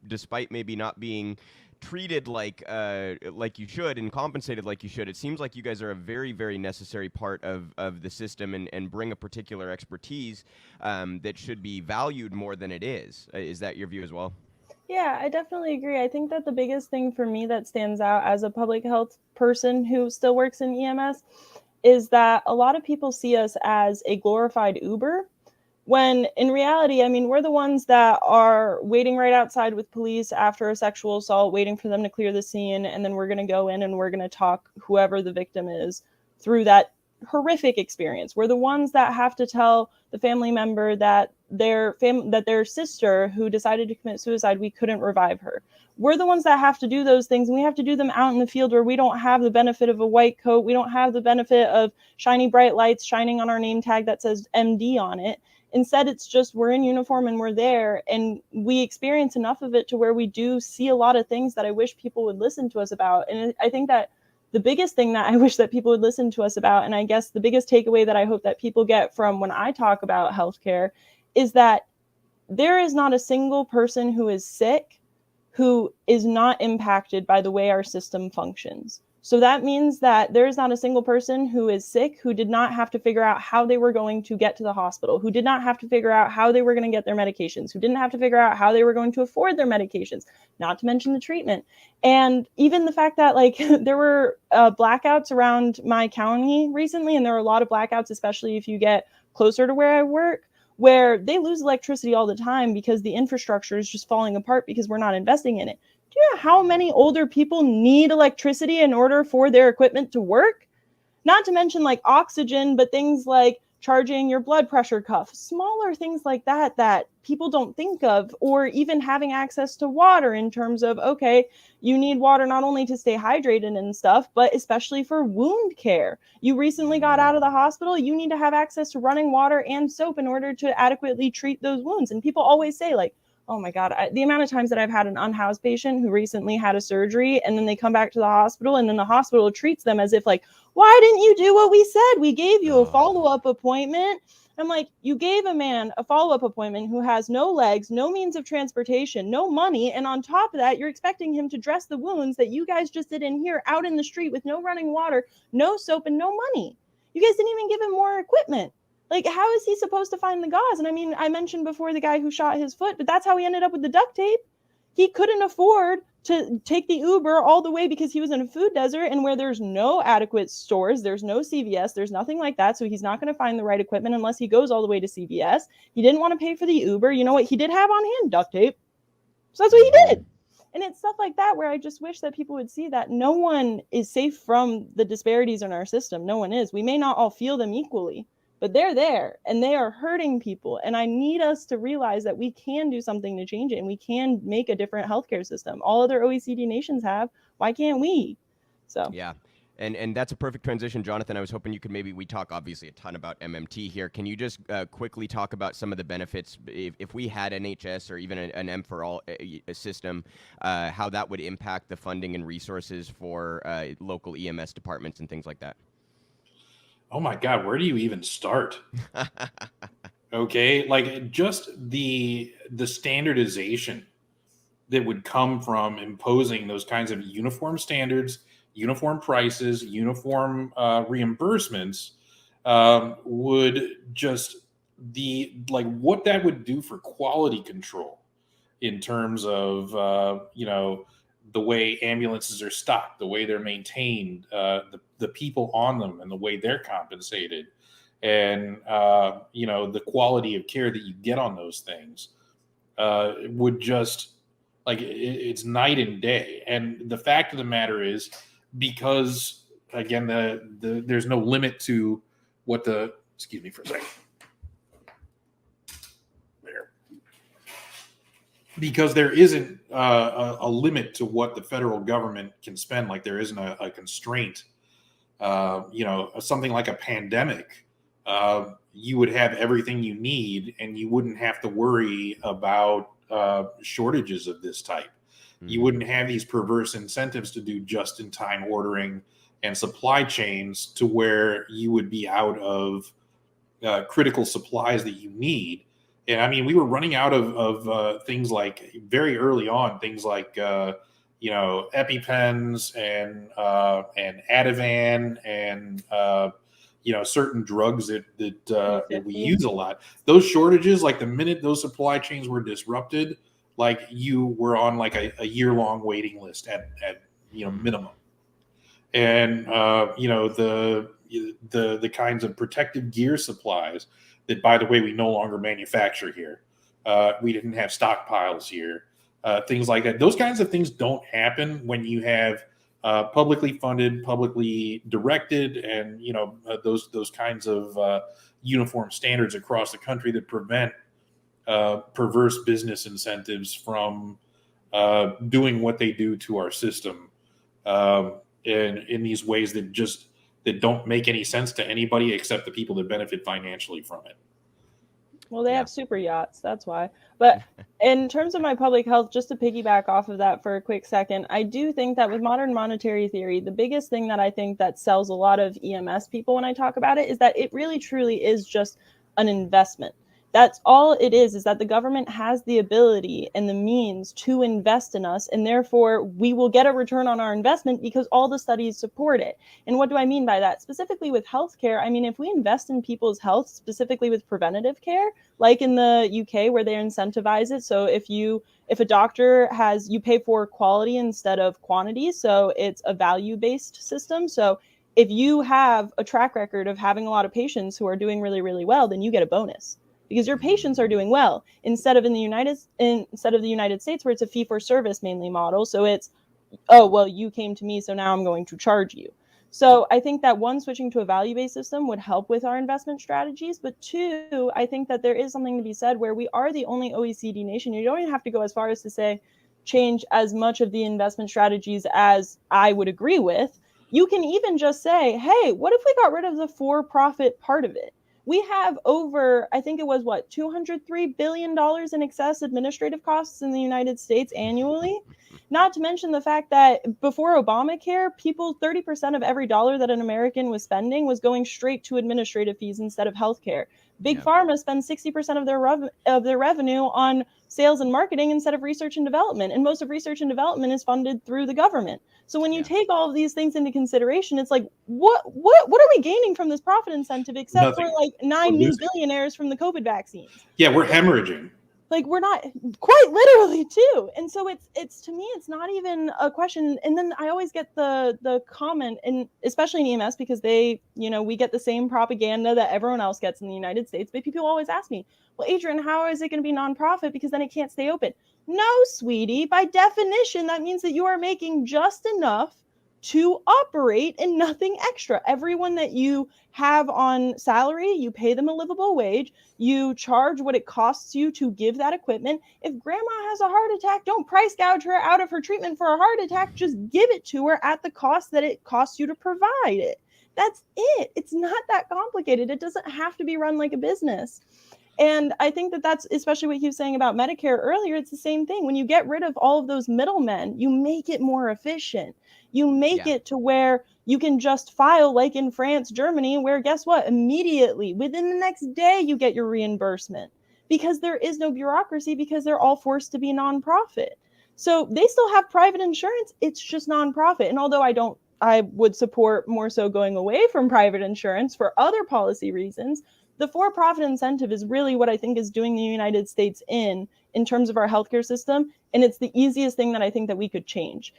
Speaker 1: despite maybe not being treated like you should and compensated like you should, it seems like you guys are a very, very necessary part of the system and bring a particular expertise that should be valued more than it is. Is that your view as well?
Speaker 2: Yeah, I definitely agree. I think that the biggest thing for me that stands out as a public health person who still works in EMS is that a lot of people see us as a glorified Uber, when in reality, I mean, we're the ones that are waiting right outside with police after a sexual assault, waiting for them to clear the scene, and then we're going to go in and we're going to talk whoever the victim is through that horrific experience. We're the ones that have to tell the family member that their sister who decided to commit suicide, we couldn't revive her. We're the ones that have to do those things, and we have to do them out in the field where we don't have the benefit of a white coat. We don't have the benefit of shiny bright lights shining on our name tag that says MD on it. Instead, it's just we're in uniform and we're there, and we experience enough of it to where we do see a lot of things that I wish people would listen to us about. And I think that the biggest thing that I wish that people would listen to us about, and I guess the biggest takeaway that I hope that people get from when I talk about healthcare, is that there is not a single person who is sick who is not impacted by the way our system functions. So that means that there is not a single person who is sick who did not have to figure out how they were going to get to the hospital, who did not have to figure out how they were going to get their medications, who didn't have to figure out how they were going to afford their medications, not to mention the treatment. And even the fact that like there were blackouts around my county recently, and there are a lot of blackouts, especially if you get closer to where I work, where they lose electricity all the time because the infrastructure is just falling apart because we're not investing in it. Do you know how many older people need electricity in order for their equipment to work? Not to mention like oxygen, but things like charging your blood pressure cuff, smaller things like that that people don't think of, or even having access to water in terms of, okay, you need water not only to stay hydrated and stuff, but especially for wound care. You recently got out of the hospital, you need to have access to running water and soap in order to adequately treat those wounds. And people always say like, oh my God, the amount of times that I've had an unhoused patient who recently had a surgery and then they come back to the hospital and then the hospital treats them as if like, why didn't you do what we said? We gave you a follow-up appointment. I'm like, you gave a man a follow-up appointment who has no legs, no means of transportation, no money. And on top of that, you're expecting him to dress the wounds that you guys just did in here out in the street with no running water, no soap, and no money. You guys didn't even give him more equipment. Like, how is he supposed to find the gauze? And I mean, I mentioned before the guy who shot his foot, but that's how he ended up with the duct tape. He couldn't afford to take the Uber all the way because he was in a food desert and where there's no adequate stores, there's no CVS, there's nothing like that. So he's not going to find the right equipment unless he goes all the way to CVS. He didn't want to pay for the Uber. You know what he did have on hand? Duct tape. So that's what he did. And it's stuff like that where I just wish that people would see that no one is safe from the disparities in our system. No one is. We may not all feel them equally, but they're there and they are hurting people. And I need us to realize that we can do something to change it and we can make a different healthcare system. All other OECD nations have. Why can't we? So
Speaker 1: yeah. And that's a perfect transition, Jonathan. I was hoping you could we talk obviously a ton about MMT here. Can you just quickly talk about some of the benefits if we had NHS or even an M for All system, how that would impact the funding and resources for local EMS departments and things like that?
Speaker 3: Oh my God, where do you even start? Okay, like just the standardization that would come from imposing those kinds of uniform standards, uniform prices, uniform reimbursements would just what that would do for quality control in terms of the way ambulances are stocked, the way they're maintained, the people on them, and the way they're compensated, and the quality of care that you get on those things would just it's night and day. And the fact of the matter is, because again, there's no limit to what excuse me for a second. There. Because there isn't a limit to what the federal government can spend, like there isn't a constraint. Something like a pandemic, you would have everything you need and you wouldn't have to worry about shortages of this type. You wouldn't have these perverse incentives to do just-in-time ordering and supply chains to where you would be out of critical supplies that you need. And I mean, we were running out of things like very early on, things like EpiPens and Ativan and certain drugs that we use a lot. Those shortages, like the minute those supply chains were disrupted, like you were on like a year-long waiting list at minimum. And the kinds of protective gear supplies that, by the way, we no longer manufacture here. We didn't have stockpiles here. Things like that. Those kinds of things don't happen when you have publicly funded, publicly directed, and those kinds of uniform standards across the country that prevent perverse business incentives from doing what they do to our system in these ways that don't make any sense to anybody except the people that benefit financially from it.
Speaker 2: Well, they have super yachts, that's why. But in terms of my public health, just to piggyback off of that for a quick second, I do think that with modern monetary theory, the biggest thing that I think that sells a lot of EMS people when I talk about it is that it really truly is just an investment. That's all it is that the government has the ability and the means to invest in us, and therefore we will get a return on our investment because all the studies support it. And what do I mean by that? Specifically with healthcare, I mean, if we invest in people's health, specifically with preventative care, like in the UK where they incentivize it. So if a doctor you pay for quality instead of quantity, so it's a value-based system. So if you have a track record of having a lot of patients who are doing really, really well, then you get a bonus, because your patients are doing well, instead of the United States where it's a fee-for-service mainly model. So it's, oh, well, you came to me, so now I'm going to charge you. So I think that one, switching to a value-based system would help with our investment strategies. But two, I think that there is something to be said where we are the only OECD nation. You don't even have to go as far as to say change as much of the investment strategies as I would agree with. You can even just say, hey, what if we got rid of the for-profit part of it? We have over, I think it was $203 billion in excess administrative costs in the United States annually. Not to mention the fact that before Obamacare, 30% of every dollar that an American was spending was going straight to administrative fees instead of healthcare. Big Pharma spends 60% of their revenue on sales and marketing instead of research and development. And most of research and development is funded through the government. So when you take all of these things into consideration, it's like, what are we gaining from this profit incentive except for like 9 new billionaires from the COVID vaccines?
Speaker 3: Yeah, we're hemorrhaging.
Speaker 2: Like, we're not, quite literally too. And so it's to me, it's not even a question. And then I always get the comment, and especially in EMS, because we get the same propaganda that everyone else gets in the United States. But people always ask me, well, Adrian, how is it going to be nonprofit? Because then it can't stay open. No, sweetie, by definition, that means that you are making just enough to operate and nothing extra. Everyone that you have on salary, you pay them a livable wage, you charge what it costs you to give that equipment. If grandma has a heart attack, don't price gouge her out of her treatment for a heart attack, just give it to her at the cost that it costs you to provide it. That's it. It's not that complicated. It doesn't have to be run like a business. And I think that that's especially what he was saying about Medicare earlier. It's the same thing. When you get rid of all of those middlemen, you make it more efficient. You make it to where you can just file like in France, Germany, where guess what? Immediately, within the next day, you get your reimbursement because there is no bureaucracy because they're all forced to be nonprofit. So they still have private insurance. It's just nonprofit. And although I would support more so going away from private insurance for other policy reasons, the for-profit incentive is really what I think is doing the United States in terms of our healthcare system. And it's the easiest thing that I think that we could change.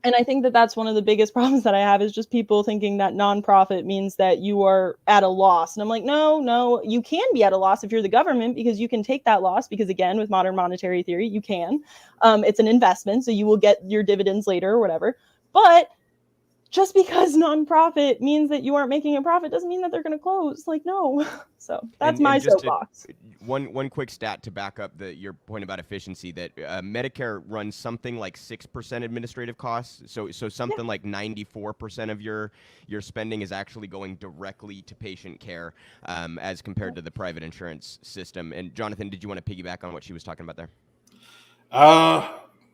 Speaker 2: And I think that that's one of the biggest problems that I have is just people thinking that nonprofit means that you are at a loss. And I'm like, no, you can be at a loss if you're the government because you can take that loss because, again, with modern monetary theory, you can. It's an investment, so you will get your dividends later or whatever. But just because nonprofit means that you aren't making a profit doesn't mean that they're going to close. Like, no. So that's my soapbox.
Speaker 1: One quick stat to back up your point about efficiency, that Medicare runs something like 6% administrative costs. So something like 94% of your spending is actually going directly to patient care as compared to the private insurance system. And Jonathan, did you want to piggyback on what she was talking about there?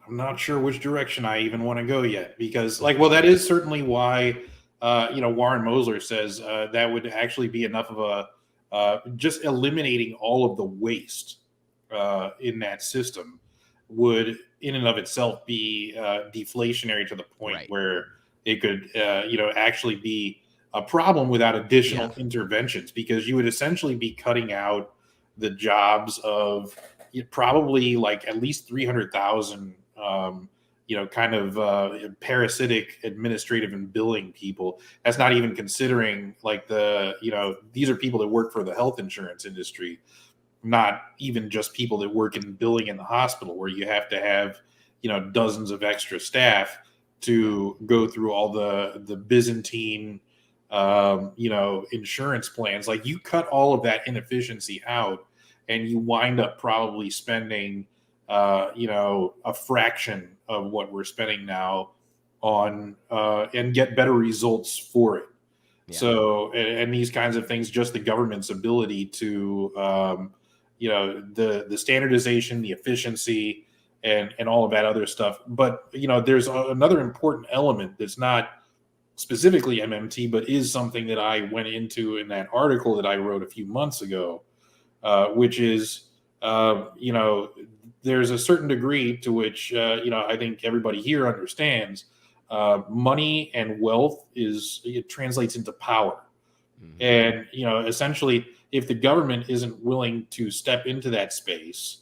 Speaker 3: I'm not sure which direction I even want to go yet because, that is certainly why, Warren Mosler says that would actually be enough of just eliminating all of the waste in that system would, in and of itself, be deflationary to the point where it could, actually be a problem without additional interventions, because you would essentially be cutting out the jobs of probably at least 300,000 parasitic administrative and billing people. That's not even considering these are people that work for the health insurance industry, not even just people that work in billing in the hospital, where you have to have, dozens of extra staff to go through all the Byzantine, insurance plans. You cut all of that inefficiency out and you wind up probably spending a fraction of what we're spending now on and get better results for it. Yeah. So, and these kinds of things, just the government's ability to, the standardization, the efficiency, and all of that other stuff. But, there's another important element that's not specifically MMT, but is something that I went into in that article that I wrote a few months ago, which is, there's a certain degree to which, I think everybody here understands money and wealth it translates into power. Mm-hmm. And, essentially, if the government isn't willing to step into that space,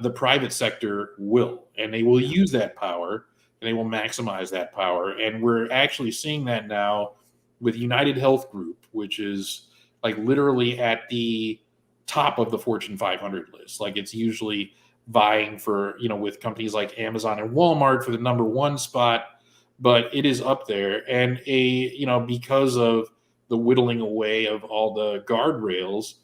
Speaker 3: the private sector will, and they will use that power and they will maximize that power. And we're actually seeing that now with United Health Group, which is literally at the top of the Fortune 500 list. It's usually vying for, with companies like Amazon and Walmart for the number one spot, but it is up there. And because of the whittling away of all the guardrails,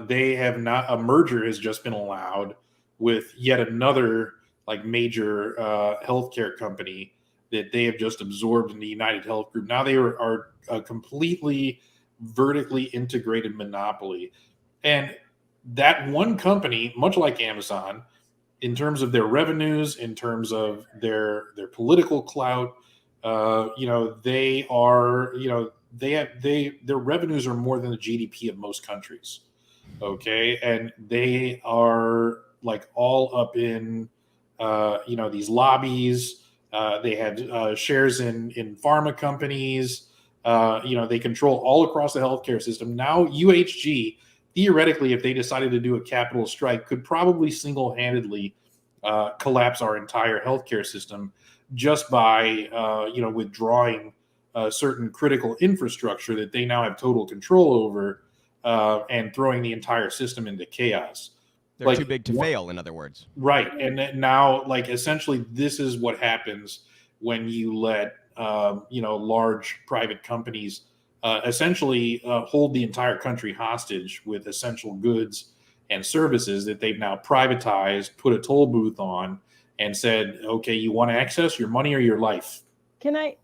Speaker 3: they have not, a merger has just been allowed with yet another major healthcare company that they have just absorbed in the United Health Group. Now they are a completely vertically integrated monopoly. And that one company, much like Amazon, in terms of their revenues, in terms of their political clout, they are, their revenues are more than the GDP of most countries. Okay. And they are all up in, these lobbies. They have shares in pharma companies. They control all across the healthcare system. Now UHG, theoretically, if they decided to do a capital strike, could probably single-handedly collapse our entire healthcare system just by, withdrawing certain critical infrastructure that they now have total control over and throwing the entire system into chaos.
Speaker 1: They're too big to fail, in other words.
Speaker 3: Right. And now, essentially, this is what happens when you let large private companies essentially hold the entire country hostage with essential goods and services that they've now privatized, put a toll booth on, and said, okay, you want to access your money or your life?
Speaker 2: Can I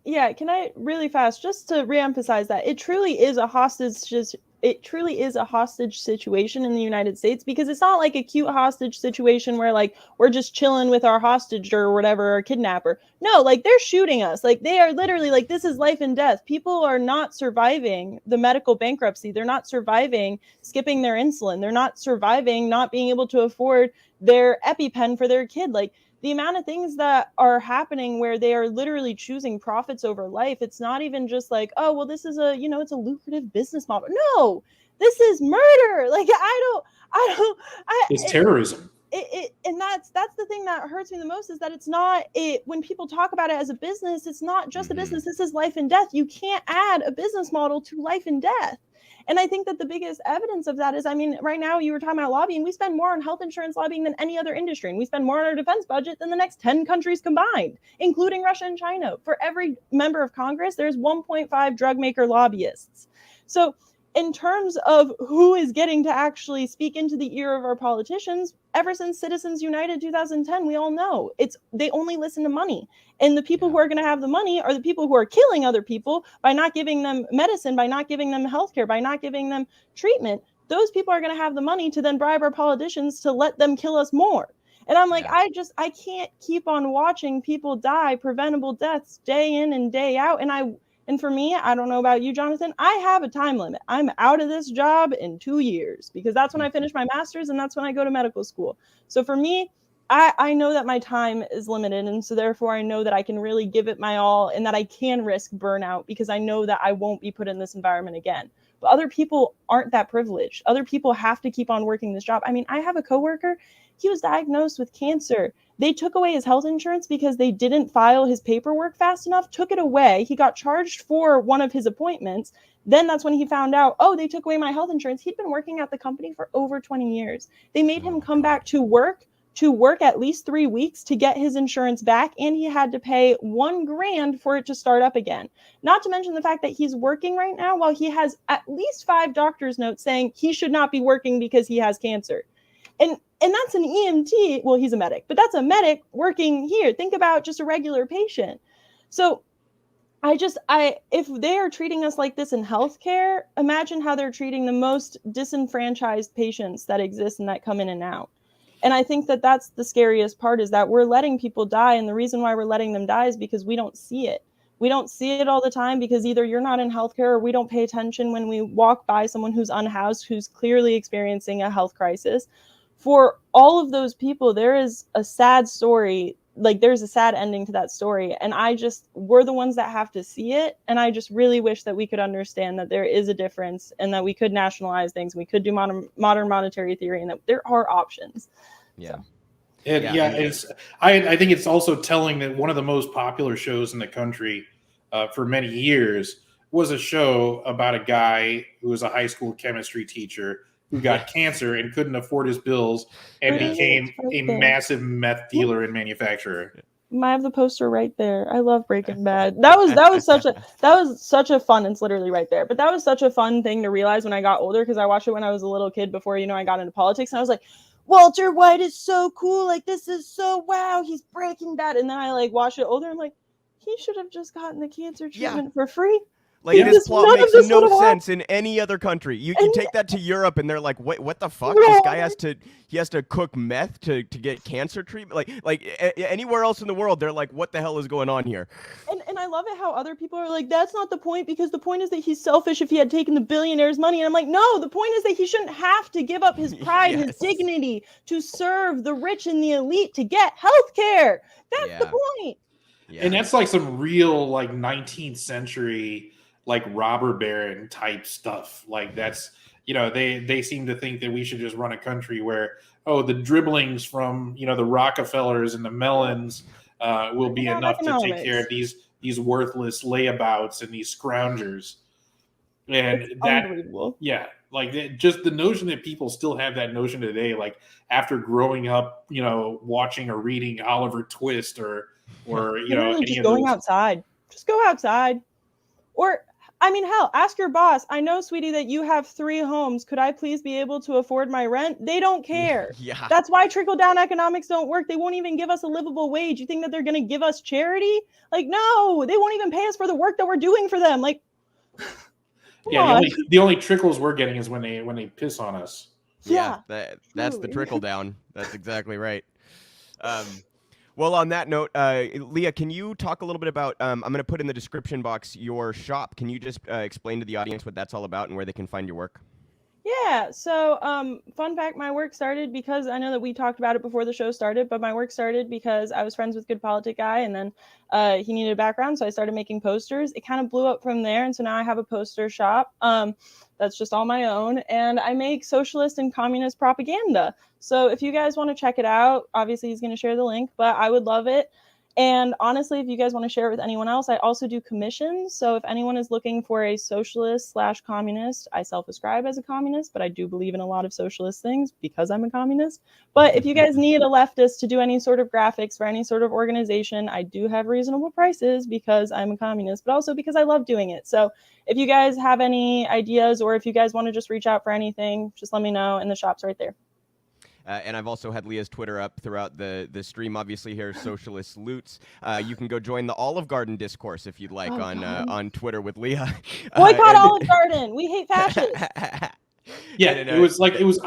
Speaker 2: really fast, just to reemphasize that it truly is a hostage situation in the United States, because it's not like a cute hostage situation where like we're just chilling with our hostage or whatever, our kidnapper. No, like they're shooting us. Like they are literally like, this is life and death. People are not surviving the medical bankruptcy. They're not surviving skipping their insulin. They're not surviving not being able to afford their EpiPen for their kid. Like the amount of things that are happening where they are literally choosing profits over life. It's not even just like, oh, well, this is it's a lucrative business model. No, this is murder. Like,
Speaker 3: It's terrorism.
Speaker 2: And that's the thing that hurts me the most, is that it's not when people talk about it as a business, it's not just a business. This is life and death. You can't add a business model to life and death. And I think that the biggest evidence of that is, I mean, right now you were talking about lobbying. We spend more on health insurance lobbying than any other industry. And we spend more on our defense budget than the next 10 countries combined, including Russia and China. For every member of Congress, there's 1.5 drug maker lobbyists. So in terms of who is getting to actually speak into the ear of our politicians, ever since Citizens United 2010, we all know they only listen to money. And the people who are going to have the money are the people who are killing other people by not giving them medicine, by not giving them healthcare, by not giving them treatment. Those people are going to have the money to then bribe our politicians to let them kill us more. And I'm like, I can't keep on watching people die, preventable deaths, day in and day out. And for me, I don't know about you, Jonathan, I have a time limit. I'm out of this job in 2 years, because that's when I finish my master's and that's when I go to medical school. So for me, I know that my time is limited. And so therefore, I know that I can really give it my all and that I can risk burnout, because I know that I won't be put in this environment again. But other people aren't that privileged. Other people have to keep on working this job. I mean, I have a coworker. He was diagnosed with cancer. They took away his health insurance because they didn't file his paperwork fast enough, took it away. He got charged for one of his appointments. Then that's when he found out, oh, they took away my health insurance. He'd been working at the company for over 20 years. They made him come back to work at least 3 weeks to get his insurance back. And he had to pay $1,000 for it to start up again. Not to mention the fact that he's working right now while he has at least 5 doctor's notes saying he should not be working because he has cancer. And that's an EMT. Well, he's a medic, but that's a medic working here. Think about just a regular patient. So if they are treating us like this in healthcare, imagine how they're treating the most disenfranchised patients that exist and that come in and out. And I think that that's the scariest part, is that we're letting people die. And the reason why we're letting them die is because we don't see it. We don't see it all the time, because either you're not in healthcare or we don't pay attention when we walk by someone who's unhoused, who's clearly experiencing a health crisis. For all of those people, there is a sad story. Like, there's a sad ending to that story. And we're the ones that have to see it. And I just really wish that we could understand that there is a difference, and that we could nationalize things. We could do modern monetary theory, and that there are options.
Speaker 1: Yeah.
Speaker 2: So.
Speaker 3: I think it's also telling that one of the most popular shows in the country for many years was a show about a guy who was a high school chemistry teacher who got cancer and couldn't afford his bills and became a massive meth dealer and manufacturer.
Speaker 2: I have the poster right there. I love Breaking Bad. That was such a fun. It's literally right there. But that was such a fun thing to realize when I got older, because I watched it when I was a little kid before I got into politics, and I was like, Walter White is so cool. Like, this is so wow. He's Breaking Bad. And then I watched it older. I'm like, he should have just gotten the cancer treatment for free.
Speaker 1: Like, this plot makes no sense in any other country. You take that to Europe, and they're like, "Wait, what the fuck? This guy has to cook meth to get cancer treatment." Like anywhere else in the world, they're like, "What the hell is going on here?"
Speaker 2: And I love it how other people are like, "That's not the point, because the point is that he's selfish if he had taken the billionaire's money." And I'm like, "No, the point is that he shouldn't have to give up his pride, his dignity, to serve the rich and the elite to get health care. That's the point."
Speaker 3: Yeah. And that's like some real 19th century robber baron type stuff. Like, that's, they seem to think that we should just run a country where, the dribblings from, the Rockefellers and the Mellons will be enough to take care of these worthless layabouts and these scroungers. And
Speaker 2: it's unbelievable.
Speaker 3: Yeah. Just the notion that people still have that notion today, after growing up, watching or reading Oliver Twist or or
Speaker 2: Literally
Speaker 3: any
Speaker 2: just
Speaker 3: of
Speaker 2: going
Speaker 3: those.
Speaker 2: outside. Just go outside. Or, I mean, hell, ask your boss. I know, sweetie, that you have 3 homes. Could I please be able to afford my rent? They don't care.
Speaker 1: Yeah.
Speaker 2: That's why trickle-down economics don't work. They won't even give us a livable wage. You think that they're going to give us charity? Like, no, they won't even pay us for the work that we're doing for them. Like,
Speaker 3: Yeah, the only trickles we're getting is when they piss on us.
Speaker 1: Yeah, that's the trickle down. That's exactly right. Well, on that note, Lia, can you talk a little bit about? I'm going to put in the description box your shop. Can you just explain to the audience what that's all about and where they can find your work?
Speaker 2: Yeah. So, fun fact, my work started because I know that we talked about it before the show started, but my work started because I was friends with Good Politic Guy, and then he needed a background, so I started making posters. It kind of blew up from there, and so now I have a poster shop. That's just all my own, and I make socialist and communist propaganda. So if you guys want to check it out, obviously he's going to share the link, but I would love it. And honestly, if you guys want to share it with anyone else, I also do commissions. So if anyone is looking for a socialist/communist, I self-describe as a communist, but I do believe in a lot of socialist things because I'm a communist. But if you guys need a leftist to do any sort of graphics for any sort of organization, I do have reasonable prices because I'm a communist, but also because I love doing it. So if you guys have any ideas, or if you guys want to just reach out for anything, just let me know, and the shop's right there.
Speaker 1: And I've also had Lia's Twitter up throughout the stream. Obviously, here Socialist Loots. You can go join the Olive Garden discourse if you'd like on Twitter with Lia.
Speaker 2: Boycott Olive Garden. We hate fascists.
Speaker 3: Yeah, it was like it was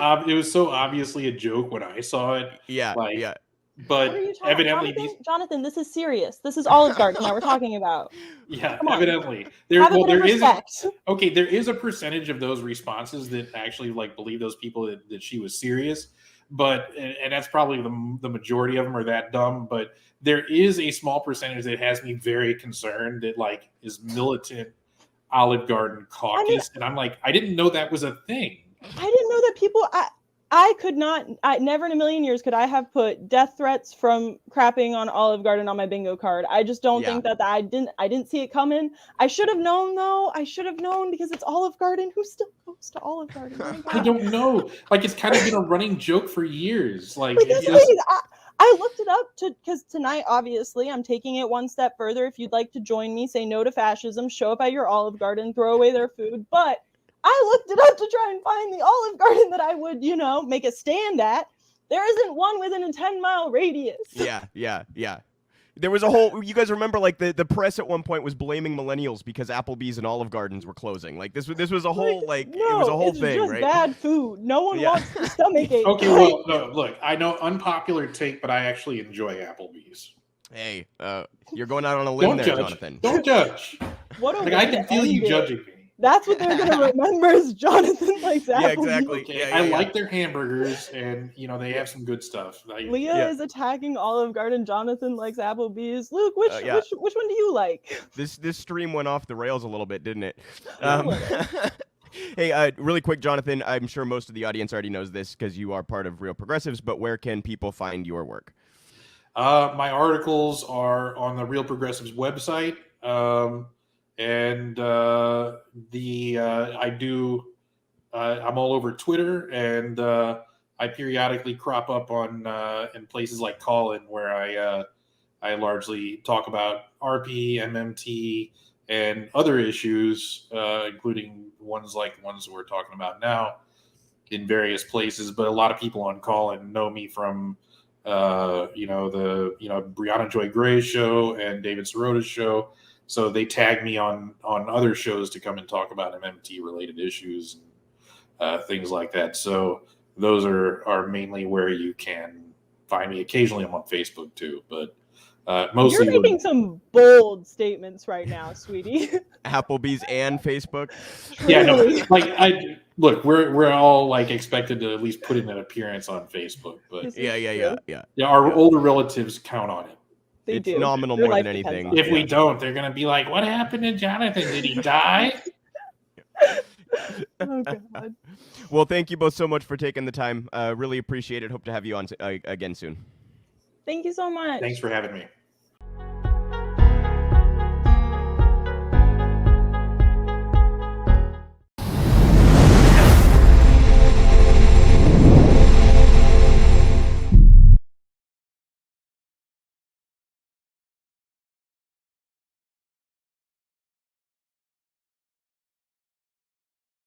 Speaker 3: so obviously a joke when I saw it.
Speaker 1: Yeah,
Speaker 3: like,
Speaker 1: yeah.
Speaker 3: But
Speaker 2: what are you
Speaker 3: evidently,
Speaker 2: Jonathan, this is serious. This is Olive Garden that we're talking about.
Speaker 3: Yeah,
Speaker 2: Come on.
Speaker 3: evidently.
Speaker 2: Have a bit of respect.
Speaker 3: There is a percentage of those responses that actually believe those people that she was serious, but and that's probably the majority of them are that dumb. But there is a small percentage that has me very concerned that is militant Olive Garden caucus, and I'm like, I didn't know that was a thing.
Speaker 2: I didn't know that people. I could not. I never in a million years could I have put death threats from crapping on Olive Garden on my bingo card. I just don't think that I didn't see it coming. I should have known though. I should have known because it's Olive Garden. Who still goes to Olive Garden? Oh
Speaker 3: I don't know. It's kind of been a running joke for years. I
Speaker 2: looked it up because tonight, obviously, I'm taking it one step further. If you'd like to join me, say no to fascism, show up at your Olive Garden, throw away their food. But I looked it up to try and find the Olive Garden that I would, make a stand at. There isn't one within a 10-mile radius.
Speaker 1: Yeah. There was a whole. You guys remember, the press at one point was blaming millennials because Applebee's and Olive Gardens were closing. This was a whole
Speaker 2: no,
Speaker 1: it was a whole
Speaker 2: it's
Speaker 1: thing,
Speaker 2: just
Speaker 1: right?
Speaker 2: Bad food. No one wants the stomach ache.
Speaker 3: Okay, well, no, look, I know unpopular take, but I actually enjoy Applebee's.
Speaker 1: Hey, you're going out on a limb there, Jonathan.
Speaker 3: Don't judge.
Speaker 2: I
Speaker 3: can feel you judging me.
Speaker 2: That's what they're going to remember is Jonathan likes Applebee's.
Speaker 1: Yeah, exactly.
Speaker 3: Okay. I like their hamburgers, and they have some good stuff.
Speaker 2: Lia is attacking Olive Garden. Jonathan likes Applebee's. Luke, which one do you like?
Speaker 1: This stream went off the rails a little bit, didn't it? Hey, really quick, Jonathan. I'm sure most of the audience already knows this because you are part of Real Progressives. But where can people find your work?
Speaker 3: My articles are on the Real Progressives website. And I'm all over Twitter, and I periodically crop up on in places like Callin, where I largely talk about RP, MMT, and other issues, including ones we're talking about now in various places. But a lot of people on Callin know me from the Brianna Joy Gray show and David Sirota's show. So they tag me on other shows to come and talk about MMT related issues and things like that. So those are mainly where you can find me. Occasionally I'm on Facebook too, but mostly
Speaker 2: you're making some bold statements right now, sweetie.
Speaker 1: Applebee's and Facebook.
Speaker 3: Yeah, no, look, we're all expected to at least put in an appearance on Facebook, but
Speaker 1: Yeah.
Speaker 3: Our older relatives count on it.
Speaker 1: It's nominal more than anything.
Speaker 3: If we don't, they're going to be like, what happened to Jonathan? Did he die?
Speaker 2: Oh, God.
Speaker 1: Well, thank you both so much for taking the time. Really appreciate it. Hope to have you on again soon.
Speaker 2: Thank you so much.
Speaker 3: Thanks for having me.